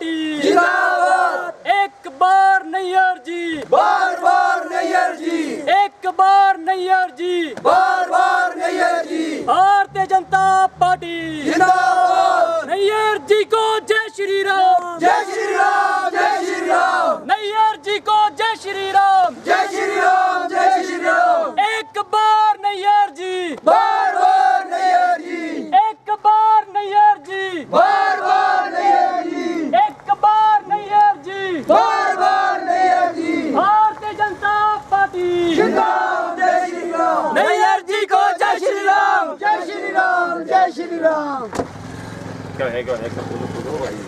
Party जिंदाबाद। एक बार नैयर जी, बार बार नैयर जी, एक बार नैयर जी, बार बार नैयर जी, भारतीय जनता पार्टी जिंदाबाद। नैयर जी को जय श्री राम, जय श्री राम, जय श्री राम, नैयर जी को जय श्री राम, जय श्री राम, जय श्री राम। एक बार नैयर जी, बार बार नैयर जी, एक बार नैयर जी, बार बार नैयर जी, एक बार नैयर जी, बार बार नैयर जी, भारतीय जनता पार्टी जिंदाबाद। जय श्री राम, नैयर जी को जय श्री राम, जय श्री राम, जय श्री राम। क्या है भाई।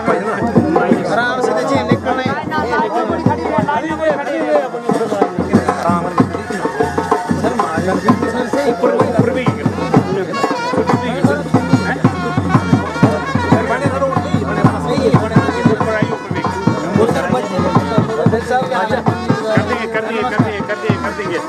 आराम से देखिए निकलना ऊपर भी कर देंगे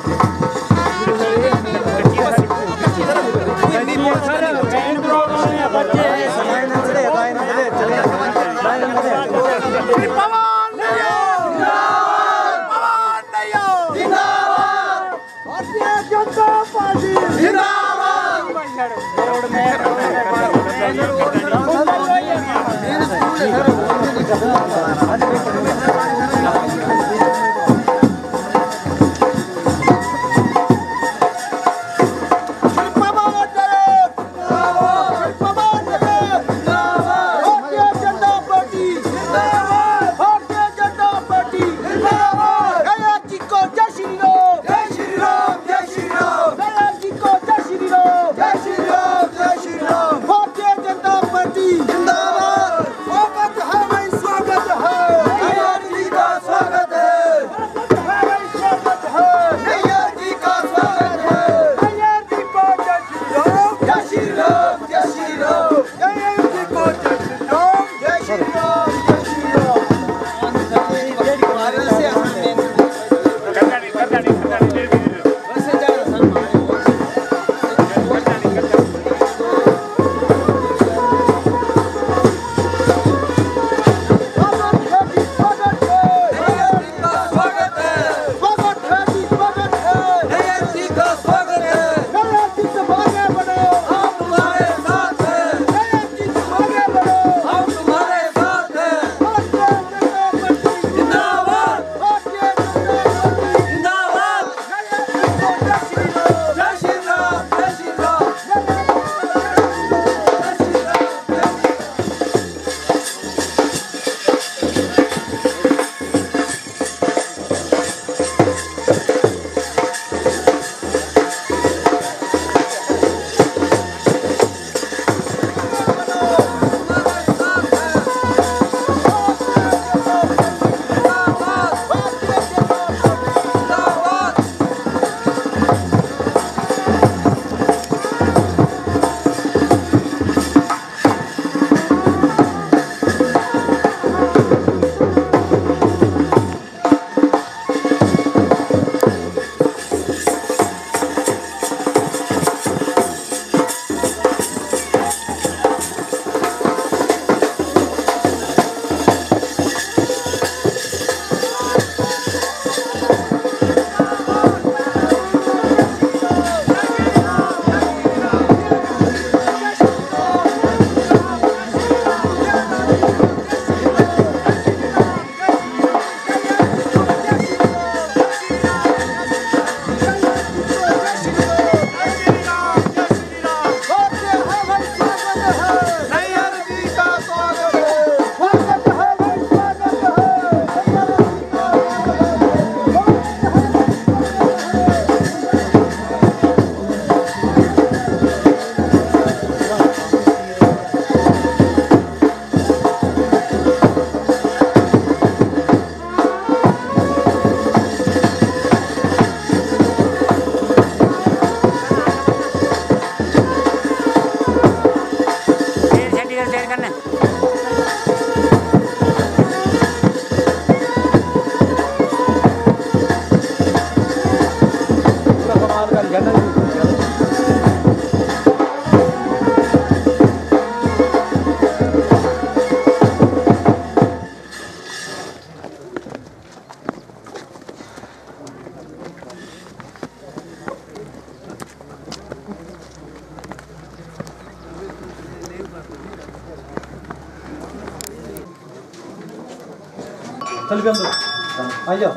चल भी अंदर आ जाओ।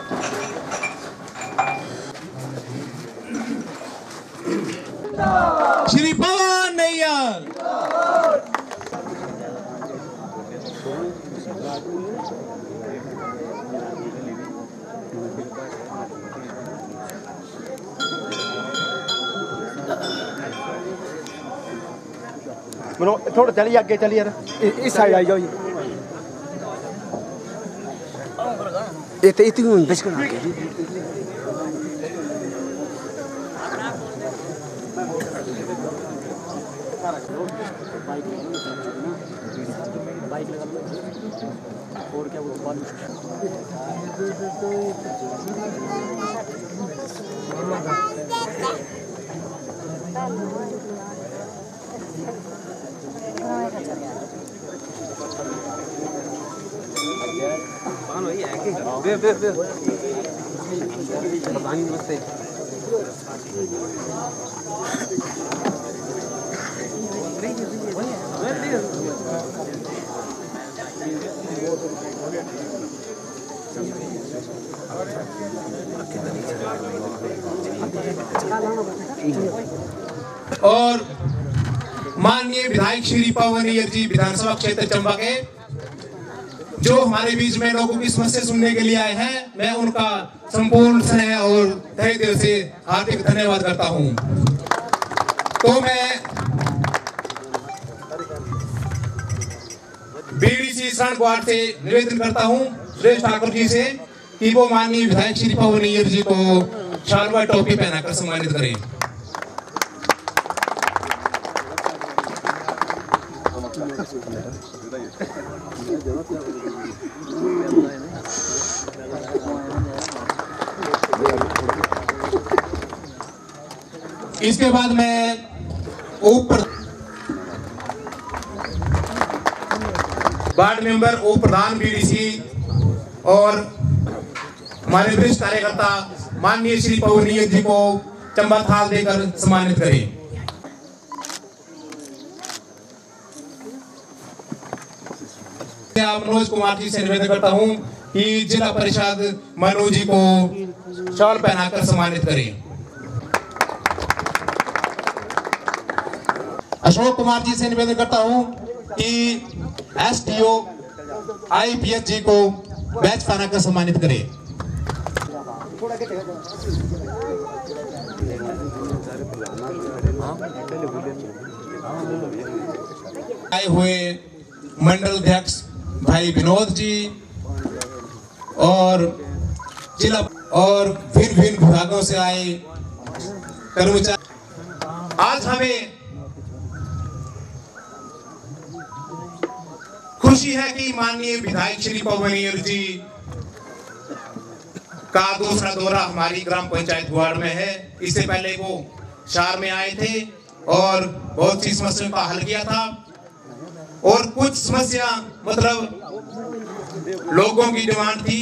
श्री पवन नैयर थोड़ा चलिए आगे चलिए यार इस साइड आ जाओ ये तो इतनी बच कर बाइक लगा लो और क्या वो बालू और माननीय विधायक श्री पवन नैयर जी विधानसभा क्षेत्र चंबा के जो हमारे बीच में लोगों की समस्या सुनने के लिए आए हैं, मैं उनका संपूर्ण स्नेह और तहे दिल से हार्दिक धन्यवाद करता हूं। तो मैं बीडीसी शरण वार्ड से निवेदन करता हूं सुरेश ठाकुर जी से कि वो माननीय विधायक श्री पवन नैयर जी को शाल व टोपी पहनाकर सम्मानित करें। इसके बाद मैं ऊपर वार्ड मेंबर उप प्रधान बीडीसी और हमारे वरिष्ठ कार्यकर्ता माननीय श्री पवन नैयर जी को चंबा थाल देकर सम्मानित करें। मनोज कुमार जी से निवेदन करता हूं कि जिला परिषद मनोज जी को शॉल पहनाकर सम्मानित करें। अशोक कुमार जी से निवेदन करता हूं कि एसडीओ आईपीएस जी को बैच पहनाकर सम्मानित करें। आए हुए मंडल अध्यक्ष भाई विनोद जी और जिला और भिन्न भिन्न विभागों से आए कर्मचारी, आज हमें खुशी है कि माननीय विधायक श्री पवन नैयर जी का दूसरा दौरा हमारी ग्राम पंचायत वार्ड में है। इससे पहले वो शहर में आए थे और बहुत सी समस्याओं का हल किया था और कुछ समस्या मतलब लोगों की डिमांड थी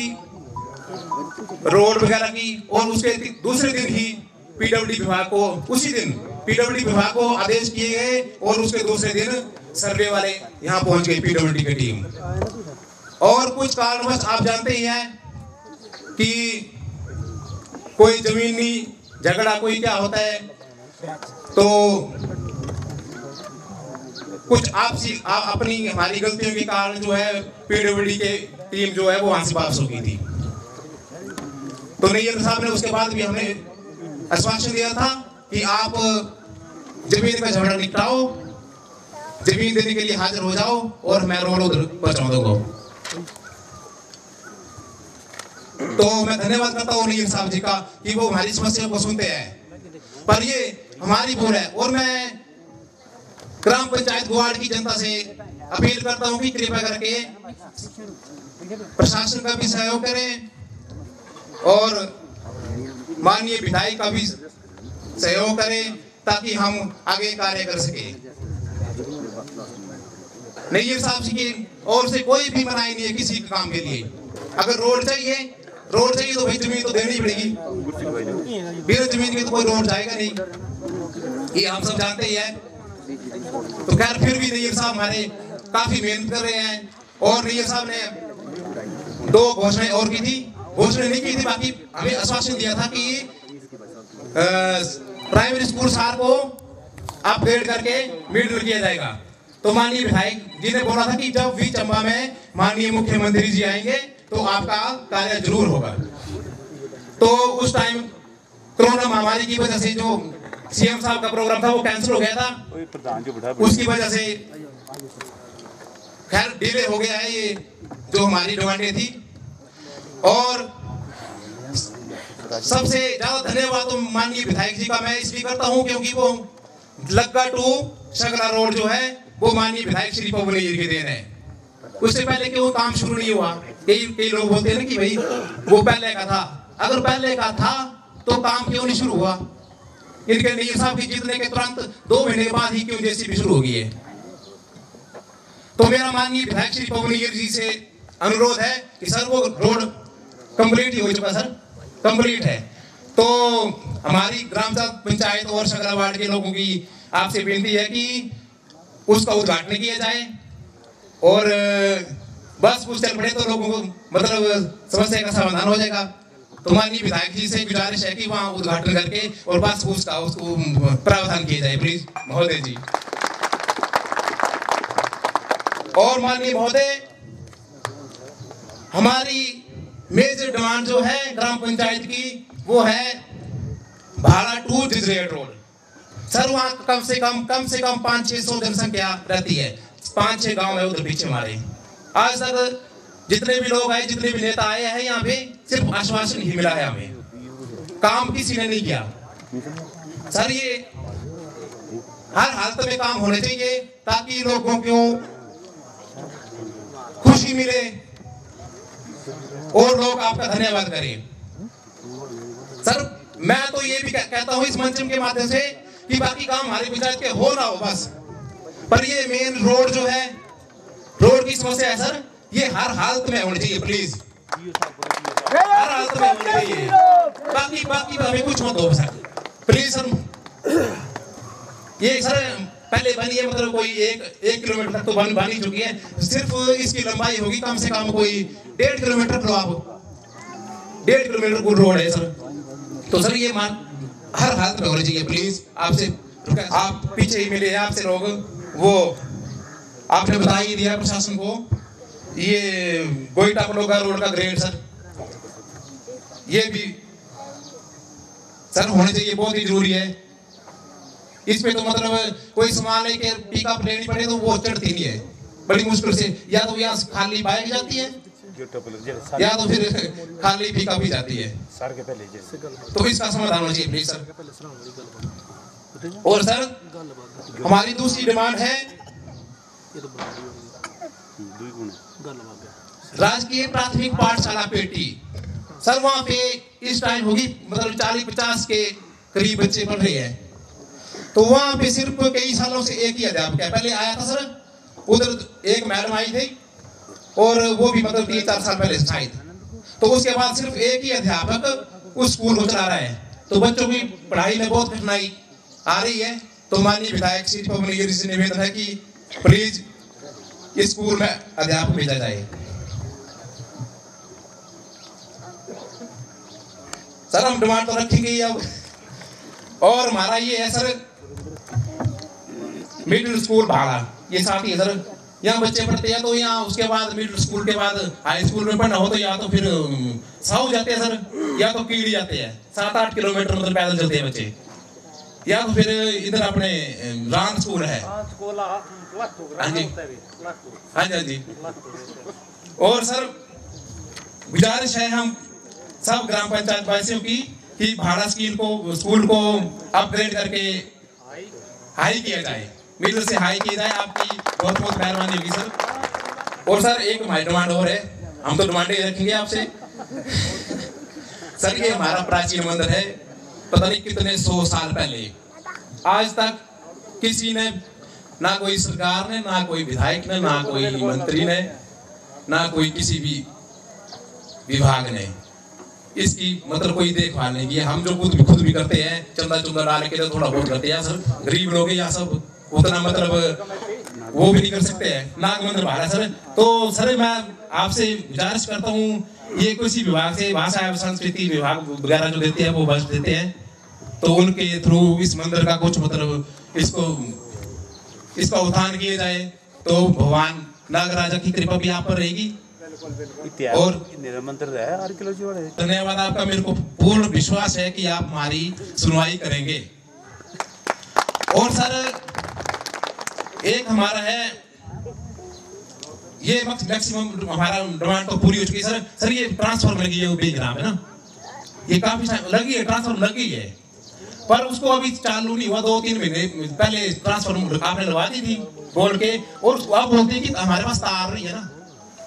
रोड वगैरह की, और उसके दूसरे दिन ही पीडब्ल्यूडी विभाग को उसी दिन पीडब्ल्यूडी विभाग को आदेश किए गए और उसके दूसरे दिन सर्वे वाले यहाँ पहुंच गए पीडब्ल्यूडी की टीम। और कुछ कारणवश आप जानते ही हैं कि कोई जमीनी झगड़ा कोई क्या होता है तो कुछ आपसी अपनी हमारी गलतियों के कारण जो है पीडब्ल्यूडी के टीम जो है वो वहां से वापस हो गई थी। तो नैयर साहब ने उसके बाद भी हमें आश्वासन दिया था कि आप जमीन का झगड़ा निपटाओ, जमीन देने के लिए हाजिर हो जाओ और मैं रोड उधर पहुंचा दूंगा। तो मैं धन्यवाद करता हूँ नैयर साहब जी का कि वो हमारी समस्या को सुनते हैं, पर ये हमारी भूल है। और मैं ग्राम पंचायत वार्ड की जनता से अपील करता हूं कि कृपया करके प्रशासन का भी सहयोग करें और माननीय विधायक का भी सहयोग करें ताकि हम आगे कार्य कर सके। नैयर साहब जी की ओर से कोई भी मनाही नहीं है किसी काम के लिए। अगर रोड चाहिए तो भाई जमीन तो देनी पड़ेगी, बिना जमीन के तो कोई रोड जाएगा नहीं, ये हम सब जानते ही है। तो खैर फिर भी नैयर साहब हमारे काफी मेहनत कर रहे हैं और नैयर साहब ने 2 घोषणाएं और की थी, घोषणा नहीं की थी, बाकी हमें आश्वासन दिया था कि प्राइमरी स्कूल सार को अपग्रेड करके मिडल किया जाएगा। तो माननीय विधायक जी ने बोला था कि जब भी चंबा में माननीय मुख्यमंत्री जी आएंगे तो आपका कार्य जरूर होगा। तो उस टाइम कोरोना महामारी की वजह से जो सीएम साहब का प्रोग्राम था वो कैंसिल हो गया था, प्रधान जो बैठा उसकी वजह से खैर डिले हो गया है ये जो हमारी डिमांडें थी। और सबसे ज्यादा धन्यवाद तो माननीय विधायक जी का मैं इसलिए करता हूं क्योंकि वो लग्गा टू शगला रोड जो है वो माननीय विधायक श्री पवन जी के देन है। उससे पहले क्यों काम शुरू नहीं हुआ? कई लोग बोलते हैं ना कि भाई वो पहले का था। अगर पहले का था तो काम क्यों नहीं शुरू हुआ? इनके नीर साहब की जीतने के तुरंत 2 महीने के बाद ही क्यों जेसीबी शुरू हो गई है? तो मेरा माननीय विधायक श्री पवन जी से अनुरोध है कि सर वो रोड कंप्लीट ही हो चुका, सर कंप्लीट है। तो हमारी ग्राम पंचायत और शगला वार्ड के लोगों की आपसे विनती है कि उसका उद्घाटन किया जाए और बस कुछ चल पड़े तो लोगों को मतलब समस्या का समाधान हो जाएगा। तो माननीय विधायक जी से गुजारिश है कि वहाँ उद्घाटन करके और बस उसका उसको प्रावधान किया जाए प्लीज महोदय जी। और माननीय महोदय हमारी मेजर डिमांड जो है ग्राम पंचायत की वो है भाड़ा टू जिजरेट रोड। सर वहाँ कम से कम 500-600 जनसंख्या रहती है, 5-6 गांव है उधर पीछे हमारे। आज तक जितने भी लोग आए, जितने भी नेता आए हैं यहाँ पे सिर्फ आश्वासन ही मिला है, हमें काम किसी ने नहीं किया। सर ये हर हालत में काम होने चाहिए ताकि लोगों को खुशी मिले और लोग आपका धन्यवाद करें। सर मैं तो ये भी कहता हूँ इस मंच के माध्यम से कि बाकी काम हमारी पंचायत के हो ना हो बस, पर ये मेन रोड जो है, रोड की समस्या है सर, ये हर हालत में होनी चाहिए प्लीज, हर हालत में होनी चाहिए। बाकी हमें कुछ मत हो सर प्लीज सर। ये सर पहले बनी है मतलब कोई 1 किलोमीटर तक तो बन ही चुकी है, सिर्फ इसकी लंबाई होगी कम से कम कोई 1.5 किलोमीटर। तो आप 1.5 किलोमीटर कुल रोड है सर। तो सर ये हर हालत में होनी चाहिए प्लीज। आपसे आप पीछे ही मिले हैं आपसे लोग, वो आपने बता ही दिया प्रशासन को। ये गोईटा पलोगा रोड का ग्रेड सर ये भी सर होने चाहिए, बहुत ही जरूरी है। इस पे तो मतलब कोई सामान लेके पिकअप लेनी पड़े तो वो चढ़ती नहीं है, बड़ी मुश्किल से, या तो यहाँ खाली बाइक जाती है या तो फिर खाली पिकअप ही जाती है। तो इसका समाधान होना चाहिए प्लीज सर। और सर हमारी दूसरी डिमांड है राजकीय प्राथमिक पाठशाला पेटी। सर वहाँ पे इस टाइम होगी मतलब 40-50 के करीब बच्चे पढ़ रहे हैं। तो वहाँ पे सिर्फ कई सालों से एक ही अध्यापक है। पहले आया था सर, उधर एक मैडम आई थी और वो भी मतलब 3-4 साल पहले शायद। तो उसके बाद सिर्फ एक ही अध्यापक उस स्कूल को चला रहा है। तो बच्चों की पढ़ाई में बहुत कठिनाई आ रही है। तो माननीय विधायक श्री पवन जी से निवेदन है कि प्लीज इस स्कूल में अध्यापक भेजा जाए। सर हम डिमांड तो रखेंगे ही अब। और हमारा ये है सर मिडिल स्कूल भाड़ा, ये साथ ही है सर। यहाँ बच्चे पढ़ते हैं तो यहाँ उसके बाद मिडिल स्कूल के बाद हाई स्कूल में पढ़ना हो तो या तो फिर साहू जाते हैं सर, या तो कीड़ी जाते हैं 7-8 किलोमीटर मतलब पैदल चलते हैं बच्चे, या तो फिर इधर अपने रान स्कूल है। हाँ जी हाँ जी हाँ जी। और सर गुजारिश है हम सब ग्राम पंचायत वासियों की कि भाड़ा स्कूल को अपग्रेड करके हाई किया जाए, मिडिल से हाई किया जाए। आपकी बहुत बहुत मेहरबानी होगी सर। और सर एक हमारी डिमांड और है, हम तो डिमांड ही रखेंगे आपसे सर। ये हमारा प्राचीन मंदिर है, पता नहीं कितने 100 साल पहले, आज तक किसी ने, ना कोई सरकार ने, ना कोई विधायक ने, ना कोई मंत्री ने, ना कोई किसी भी विभाग ने इसकी मतलब कोई देखभाल नहीं की। हम जो खुद भी करते हैं, चंदा डाल के तो थोड़ा बहुत करते हैं सर, गरीब लोग यहाँ सब उतना मतलब वो भी नहीं कर सकते हैं, नाग मंदिर भाड़ा सर। तो सर मैं आपसे गुजारिश करता हूँ ये किसी विभाग से, भाषा एवं संस्कृति विभाग वगैरह जो देते हैं वो बस देते हैं, तो उनके थ्रू इस मंदिर का कुछ मतलब इसका उत्थान किया जाए तो भगवान नागराजा की कृपा भी आप पर रहेगी। और धन्यवाद आपका, मेरे को पूर्ण विश्वास है कि आप हमारी सुनवाई करेंगे। और सर एक हमारा है, ये मैक्सिमम हमारा डिमांड तो पूरी हो चुकी है सर ये ट्रांसफार्मर लगी है, बेग्राम है ना, ये काफी लगी है, ट्रांसफार्मर लगी है, पर उसको अभी चालू नहीं हुआ। 2-3 महीने पहले ट्रांसफार्मर आपने लगवा दी थी बोल के, और आप बोलते हैं कि हमारे पास तार नहीं है ना,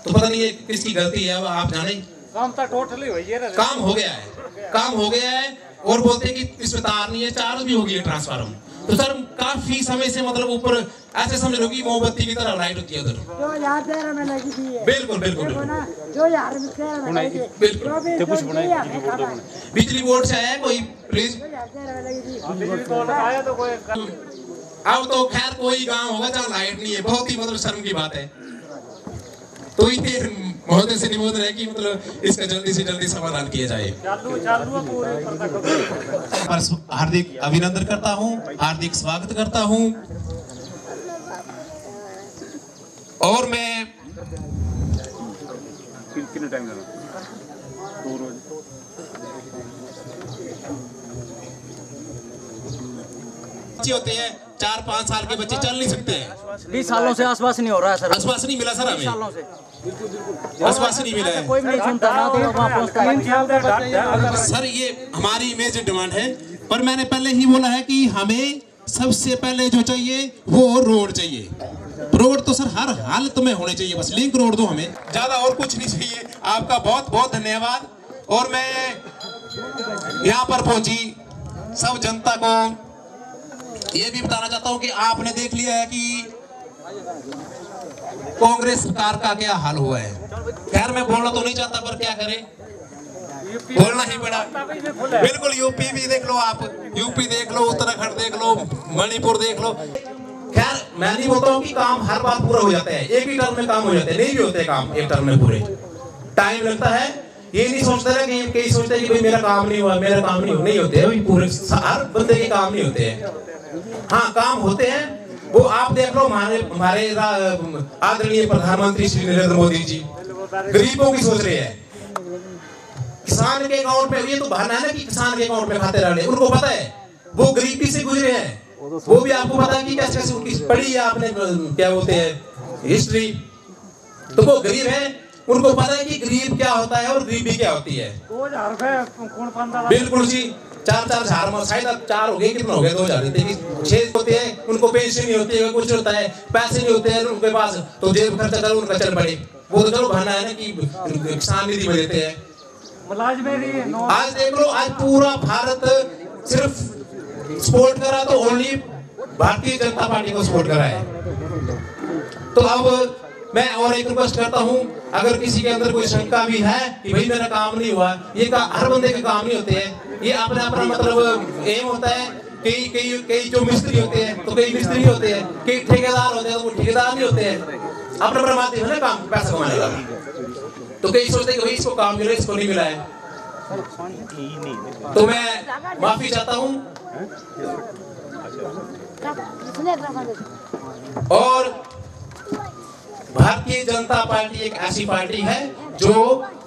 तो पता नहीं ये किसकी गलती है, आप जाने। काम तो टोटली हुई है, काम हो गया है, और बोलते हैं कि इसमें तार नहीं है, चार्ज भी हो गई है ट्रांसफार्मर। तो सर काफी समय से मतलब ऊपर ऐसे समझ लो कि मोमबत्ती की तरह लाइट होती है उधर। जो यार तेरे में लगी थी, बिल्कुल जो यार तेरे में लगी थी, बिल्कुल बिजली बोर्ड से है कोई प्लीज। अब तो खैर कोई गांव होगा जहाँ लाइट नहीं है, बहुत ही मतलब शर्म की बात है। तो ये महोदय से निवेदन है कि मतलब इसका जल्दी से जल्दी समाधान किया जाए। हार्दिक अभिनंदन करता हूँ, हार्दिक स्वागत करता हूँ। और मैं कितना टाइम लगा? 2 रोज। बच्चे होते हैं 4-5 साल के बच्चे चल नहीं सकते हैं। 20 सालों से आसपास नहीं हो रहा है सर, आश्वासन नहीं मिला सर हमें, सालों से आश्वासन नहीं मिला है। कोई भी नहीं सुनता ना, तो वहाँ पहुँचता है। सर ये हमारी इमेज डिमांड है, पर मैंने पहले ही बोला है कि हमें सबसे पहले जो चाहिए वो रोड चाहिए। रोड तो सर हर हालत में होने चाहिए, बस लिंक रोड दो हमें, ज्यादा और कुछ नहीं चाहिए। आपका बहुत बहुत धन्यवाद। और मैं यहाँ पर पहुंची सब जनता को ये भी बताना चाहता हूँ कि आपने देख लिया है कि कांग्रेस सरकार का क्या हाल हुआ है। खैर मैं बोलना तो नहीं चाहता, पर क्या करें, बोलना ही पड़ा। बिल्कुल यूपी भी देख लो, आप यूपी देख लो, उत्तराखंड देख लो, मणिपुर देख लो। खैर मैं नहीं बोलता हूँ कि काम हर बार पूरा हो जाता है, एक ही टर्म में काम हो जाते हैं, नहीं भी होते काम एक टर्म में पूरे, टाइम लगता है। ये नहीं सोचते ना कि कई सोचते हैं कि भाई मेरा काम नहीं हुआ, मेरा काम नहीं होते हैं पूरे, हर बंदे के काम नहीं होते हैं। हाँ काम होते हैं, वो आप देख लो हमारे आदरणीय प्रधानमंत्री श्री नरेंद्र मोदी जी गरीबों की सोच रहे हैं। किसान के अकाउंट में, ये तो बहाना है ना कि किसान के अकाउंट में खाते रहने, उनको पता है वो गरीबी से गुजरे हैं, वो भी आपको पता है कि कैसे कैसे उनकी पढ़ी है आपने, क्या बोलते हैं हिस्ट्री, तो वो गरीब है, उनको पता है कि गरीब क्या होता है और गरीबी क्या होती है। 2000 रुपए बिल्कुल जी, 4-4 हजार शायद अब 4 हो गए, कितना हो गया 2000 देते कि 6 होते हैं, उनको पेंशन नहीं होती है, कुछ होता है, पैसे नहीं होते हैं उनके पास, तो जेब खर्चा करो उनका चल पड़े। वो तो चलो बहाना है ना कि किसान निधि में देते हैं। आज देख लो, आज पूरा भारत सिर्फ सपोर्ट करा तो ओनली भारतीय जनता पार्टी को सपोर्ट करा है। तो अब मैं और एक रिक्वेस्ट करता हूं, अगर किसी के अंदर कोई शंका भी है कि भाई मेरा काम नहीं हुआ, ये हर बंदे के काम नहीं होते हैं, ये अपना अपना मतलब एम होता है। कई जो मिस्त्री होते हैं तो कई मिस्त्री होते हैं, कई ठेकेदार होते हैं तो वो ठेकेदार नहीं होते हैं, अपना अपना माध्यम है ना काम पैसा कमाने का। तो कई सोचते हैं कि भाई इसको काम मिला, इसको नहीं मिला है। तो मैं माफी चाहता हूं। और भारतीय जनता पार्टी एक ऐसी पार्टी है जो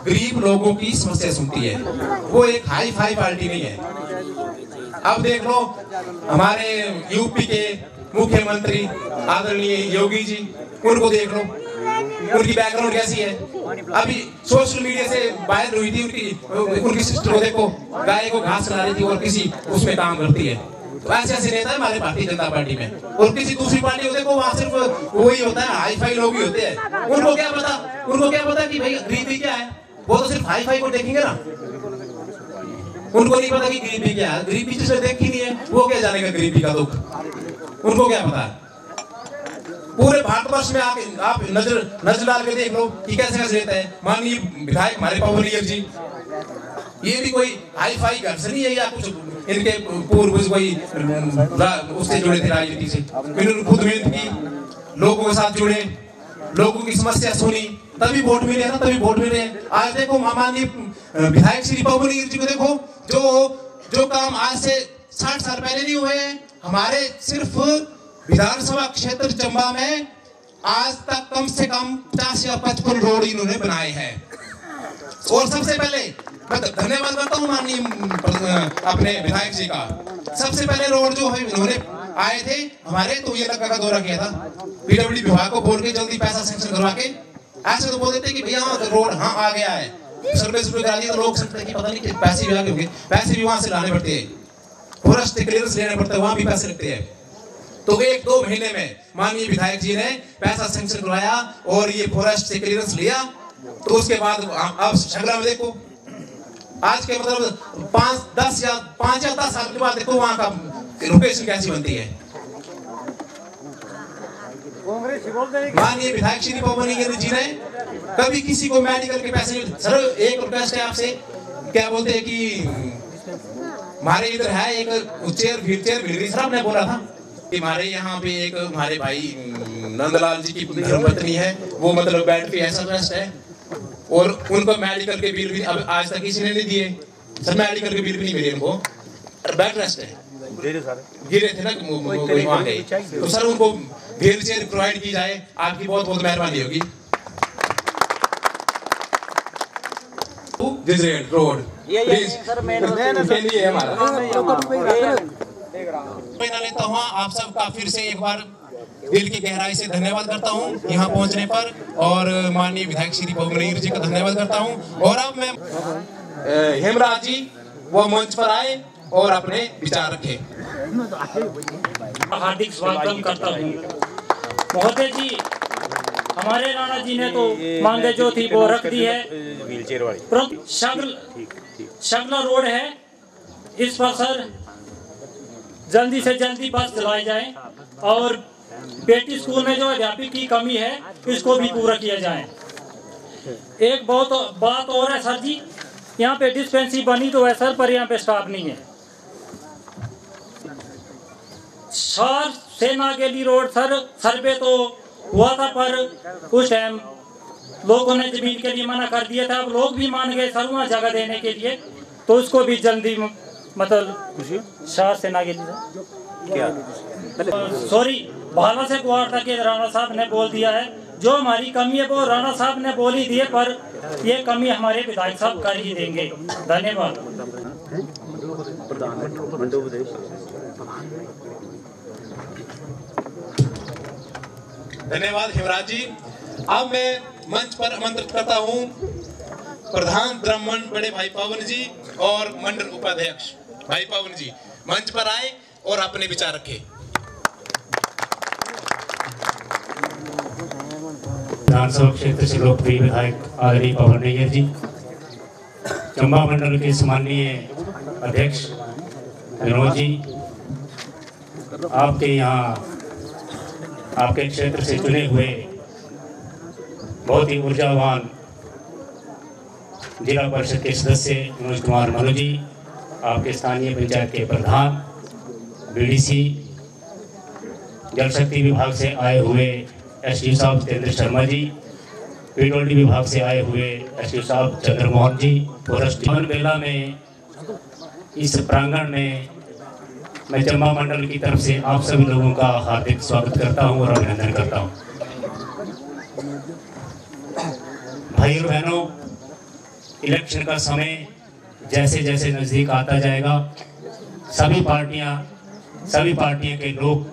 गरीब लोगों की समस्या सुनती है, वो एक हाई फाई पार्टी नहीं है। अब देख लो हमारे यूपी के मुख्यमंत्री आदरणीय योगी जी, उनको देख लो, उनकी बैकग्राउंड कैसी है। अभी सोशल मीडिया से वायरल हुई थी उनकी सिस्टर को देखो, गाय को घास खिला रही थी और किसी उसमें काम करती है। तो ऐसे ऐसे नेता है हमारे भारतीय जनता पार्टी में, और किसी दूसरी पार्टी को देखो वहाँ सिर्फ वही होता है, हाई फाई लोग ही होते हैं। उनको क्या पता कि भाई गरीबी क्या है, वो तो सिर्फ हाई फाई को देखेंगे ना, उनको नहीं पता कि गरीबी क्या है। गरीबी जिसने देखी नहीं है वो क्या जानेगा गरीबी का दुख, उनको क्या पता है। पूरे भारतवर्ष में आप नजर डाल के देख लो कि कैसे कैसे रहता है। माननीय विधायक हमारे पवनियर जी, ये भी कोई हाई फाई घर से नहीं है या कुछ, इनके पूर्वज कोई उससे जुड़े थे राजनीति से, इन्होंने खुद मेहनत की, लोगों के साथ जुड़े, लोगों की समस्या सुनी, तभी वोट मिले ना, तभी वोट मिले। आज देखो माननीय विधायक श्री पवनियर जी को देखो, जो काम आज से 60 साल पहले नहीं हुए हैं, हमारे सिर्फ विधानसभा क्षेत्र चंबा में आज तक कम से कम 50 या 55 रोड इन्होंने बनाए हैं। और सबसे पहले मैं धन्यवाद करता हूँ माननीय अपने विधायक जी का, सबसे पहले रोड जो है इन्होंने आए थे हमारे, तो ये लड़का का दौरा किया था, पीडब्ल्यूडी विभाग को बोल के जल्दी पैसा सैंक्शन करवा के ऐसे तो बोल देते कि भैया रोड हाँ आ गया है, सर्विस करा दी, तो लोग सोचते हैं कि पता नहीं कि पैसे भी आगे होंगे, पैसे भी वहां से लाने पड़ते हैं, फॉरेस्ट क्लियरेंस लेने पड़ते हैं, वहां भी पैसे लगते हैं। तो 1-2 महीने में माननीय विधायक जी ने पैसा सैंक्शन करवाया और ये फॉरेस्ट से क्लियरेंस लिया। तो उसके बाद अब शगला में देखो, आज के मतलब 5 या 10 साल के बाद देखो वहां का लोकेशन कैसी बनती है। माननीय विधायक श्री पवन नायर जी ने कभी किसी को मेडिकल के पैसे नहीं। सर एक रिक्वेस्ट है आपसे, क्या बोलते हैं कि हमारे इधर है एक व्हील चेयर मिल रही, सर आपने बोला था कि हमारे यहाँ पे एक हमारे भाई नंदलाल जी की धर्मपत्नी है, वो मतलब बेड पे ऐसा रेस्ट है और उनको मेडिकल के बिल भी अब आज तक किसी ने नहीं दिए। सर मेडिकल के बिल भी नहीं मिले उनको, बेड रेस्ट है, गिरे थे ना वहाँ गए। तो सर उनको व्हील चेयर प्रोवाइड की जाए, आपकी बहुत बहुत मेहरबानी होगी। रोड मैं लेता हूँ आप सबका फिर से एक बार दिल की गहराई से धन्यवाद करता हूँ यहाँ पहुँचने पर, और माननीय विधायक श्री पवन नायर जी का धन्यवाद करता हूँ। और अब मैं हेमराज जी वो मंच पर आए और अपने विचार रखे। हार्दिक स्वागत करता हूँ। महोदय जी, हमारे राणा जी ने तो मांगे जो थी वो रख दी है, परंतु शगला रोड है, इस पर सर जल्दी से जल्दी बस चलाई जाए और बेटी स्कूल में जो अध्यापक की कमी है इसको भी पूरा किया जाए। एक बहुत बात और है सर जी, यहाँ पे डिस्पेंसरी बनी तो है सर, पर यहाँ पे स्टाफ नहीं है। शहर से नागेली रोड सर सर्वे तो हुआ था, पर उस टाइम लोगों ने जमीन के लिए मना कर दिया था। अब लोग भी मान गए सर वहाँ जगह देने के लिए, तो उसको भी जल्दी मतलब शहर से नागेली क्या सॉरी भाला से गुवार तक राणा साहब ने बोल दिया है, जो हमारी कमी है वो राणा साहब ने बोल ही दिए, पर ये कमी हमारे विधायक साहब कर ही देंगे। धन्यवाद। धन्यवाद हेमराज जी। अब मैं मंच पर आमंत्रित करता हूँ प्रधान ब्राह्मण बड़े भाई पवन जी और मंडल उपाध्यक्ष भाई पवन जी मंच पर आए और अपने विचार रखे। विधानसभा क्षेत्र से लोकप्रिय विधायक आदरणीय पवन नायर जी, चंबा मंडल के सम्माननीय अध्यक्ष विनोद जी, आपके यहाँ आपके क्षेत्र से चुने हुए बहुत ही ऊर्जावान जिला परिषद के सदस्य मनोज कुमार मनु जी, आपके स्थानीय पंचायत के प्रधान बीडीसी, जल शक्ति विभाग से आए हुए एसडीओ साहब जितेंद्र शर्मा जी, पीडब्ल्यूडी विभाग से आए हुए एसडीओ साहब चंद्रमोहन जी, फॉरेस्ट मेला में इस प्रांगण में मैं चंबा मंडल की तरफ से आप सभी लोगों का हार्दिक स्वागत करता हूं और अभिनंदन करता हूं। भाई और बहनों, इलेक्शन का समय जैसे जैसे नज़दीक आता जाएगा, सभी पार्टियां के लोग,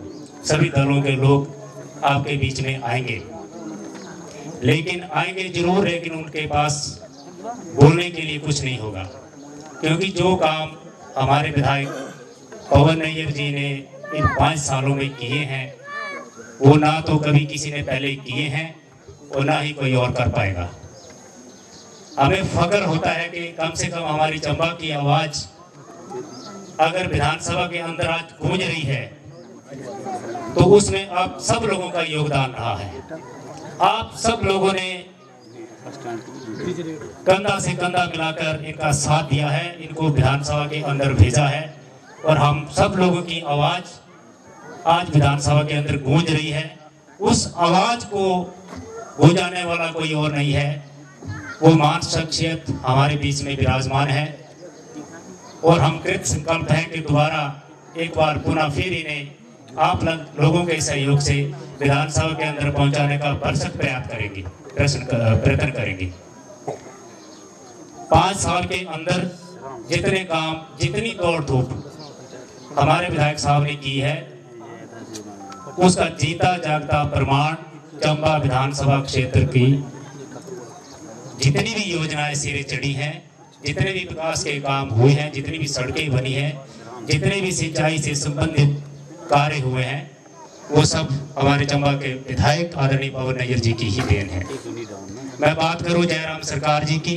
सभी दलों के लोग आपके बीच में आएंगे, लेकिन आएंगे जरूर, लेकिन उनके पास बोलने के लिए कुछ नहीं होगा, क्योंकि जो काम हमारे विधायक पवन नायर जी ने इन 5 सालों में किए हैं वो ना तो कभी किसी ने पहले किए हैं और ना ही कोई और कर पाएगा। हमें फख्र होता है कि कम से कम हमारी चंबा की आवाज़ अगर विधानसभा के अंदर आज गूंज रही है तो उसमें आप सब लोगों का योगदान रहा है। आप सब लोगों ने कंधा से कंधा मिलाकर इनका साथ दिया है, इनको विधानसभा के अंदर भेजा है और हम सब लोगों की आवाज़ आज विधानसभा के अंदर गूंज रही है। उस आवाज़ को गूंजाने वाला कोई और नहीं है, वो महान शख्सियत हमारे बीच में विराजमान है और हम कृत संकल्प हैं कि दोबारा एक बार पुनः फिर इन्हें आप लोगों के सहयोग से विधानसभा के अंदर पहुंचाने का भरसक प्रयत्न करेंगे। 5 साल के अंदर जितने काम, जितनी दौड़ धूप हमारे विधायक साहब ने की है उसका जीता जागता प्रमाण चंबा विधानसभा क्षेत्र की जितनी भी योजनाएं सिरे चढ़ी हैं, जितने भी विकास के काम हुए हैं, जितनी भी सड़कें बनी हैं, जितने भी सिंचाई से संबंधित कार्य हुए हैं, वो सब हमारे चंबा के विधायक आदरणीय पवन नैयर जी की ही देन है। मैं बात करूं जयराम सरकार जी की,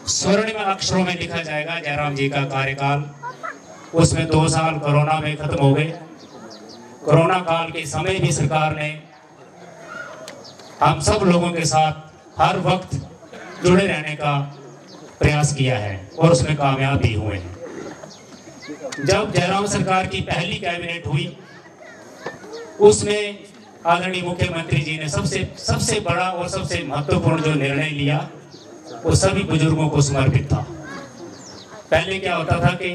स्वर्णिम अक्षरों में लिखा जाएगा जयराम जी का कार्यकाल। उसमें 2 साल कोरोना में खत्म हो गए। कोरोना काल के समय भी सरकार ने हम सब लोगों के साथ हर वक्त जुड़े रहने का प्रयास किया है और उसमें कामयाब भी हुए हैं। जब जयराम सरकार की पहली कैबिनेट हुई, उसमें आदरणीय मुख्यमंत्री जी ने सबसे बड़ा और सबसे महत्वपूर्ण जो निर्णय लिया वो सभी बुजुर्गों को समर्पित था। पहले क्या होता था कि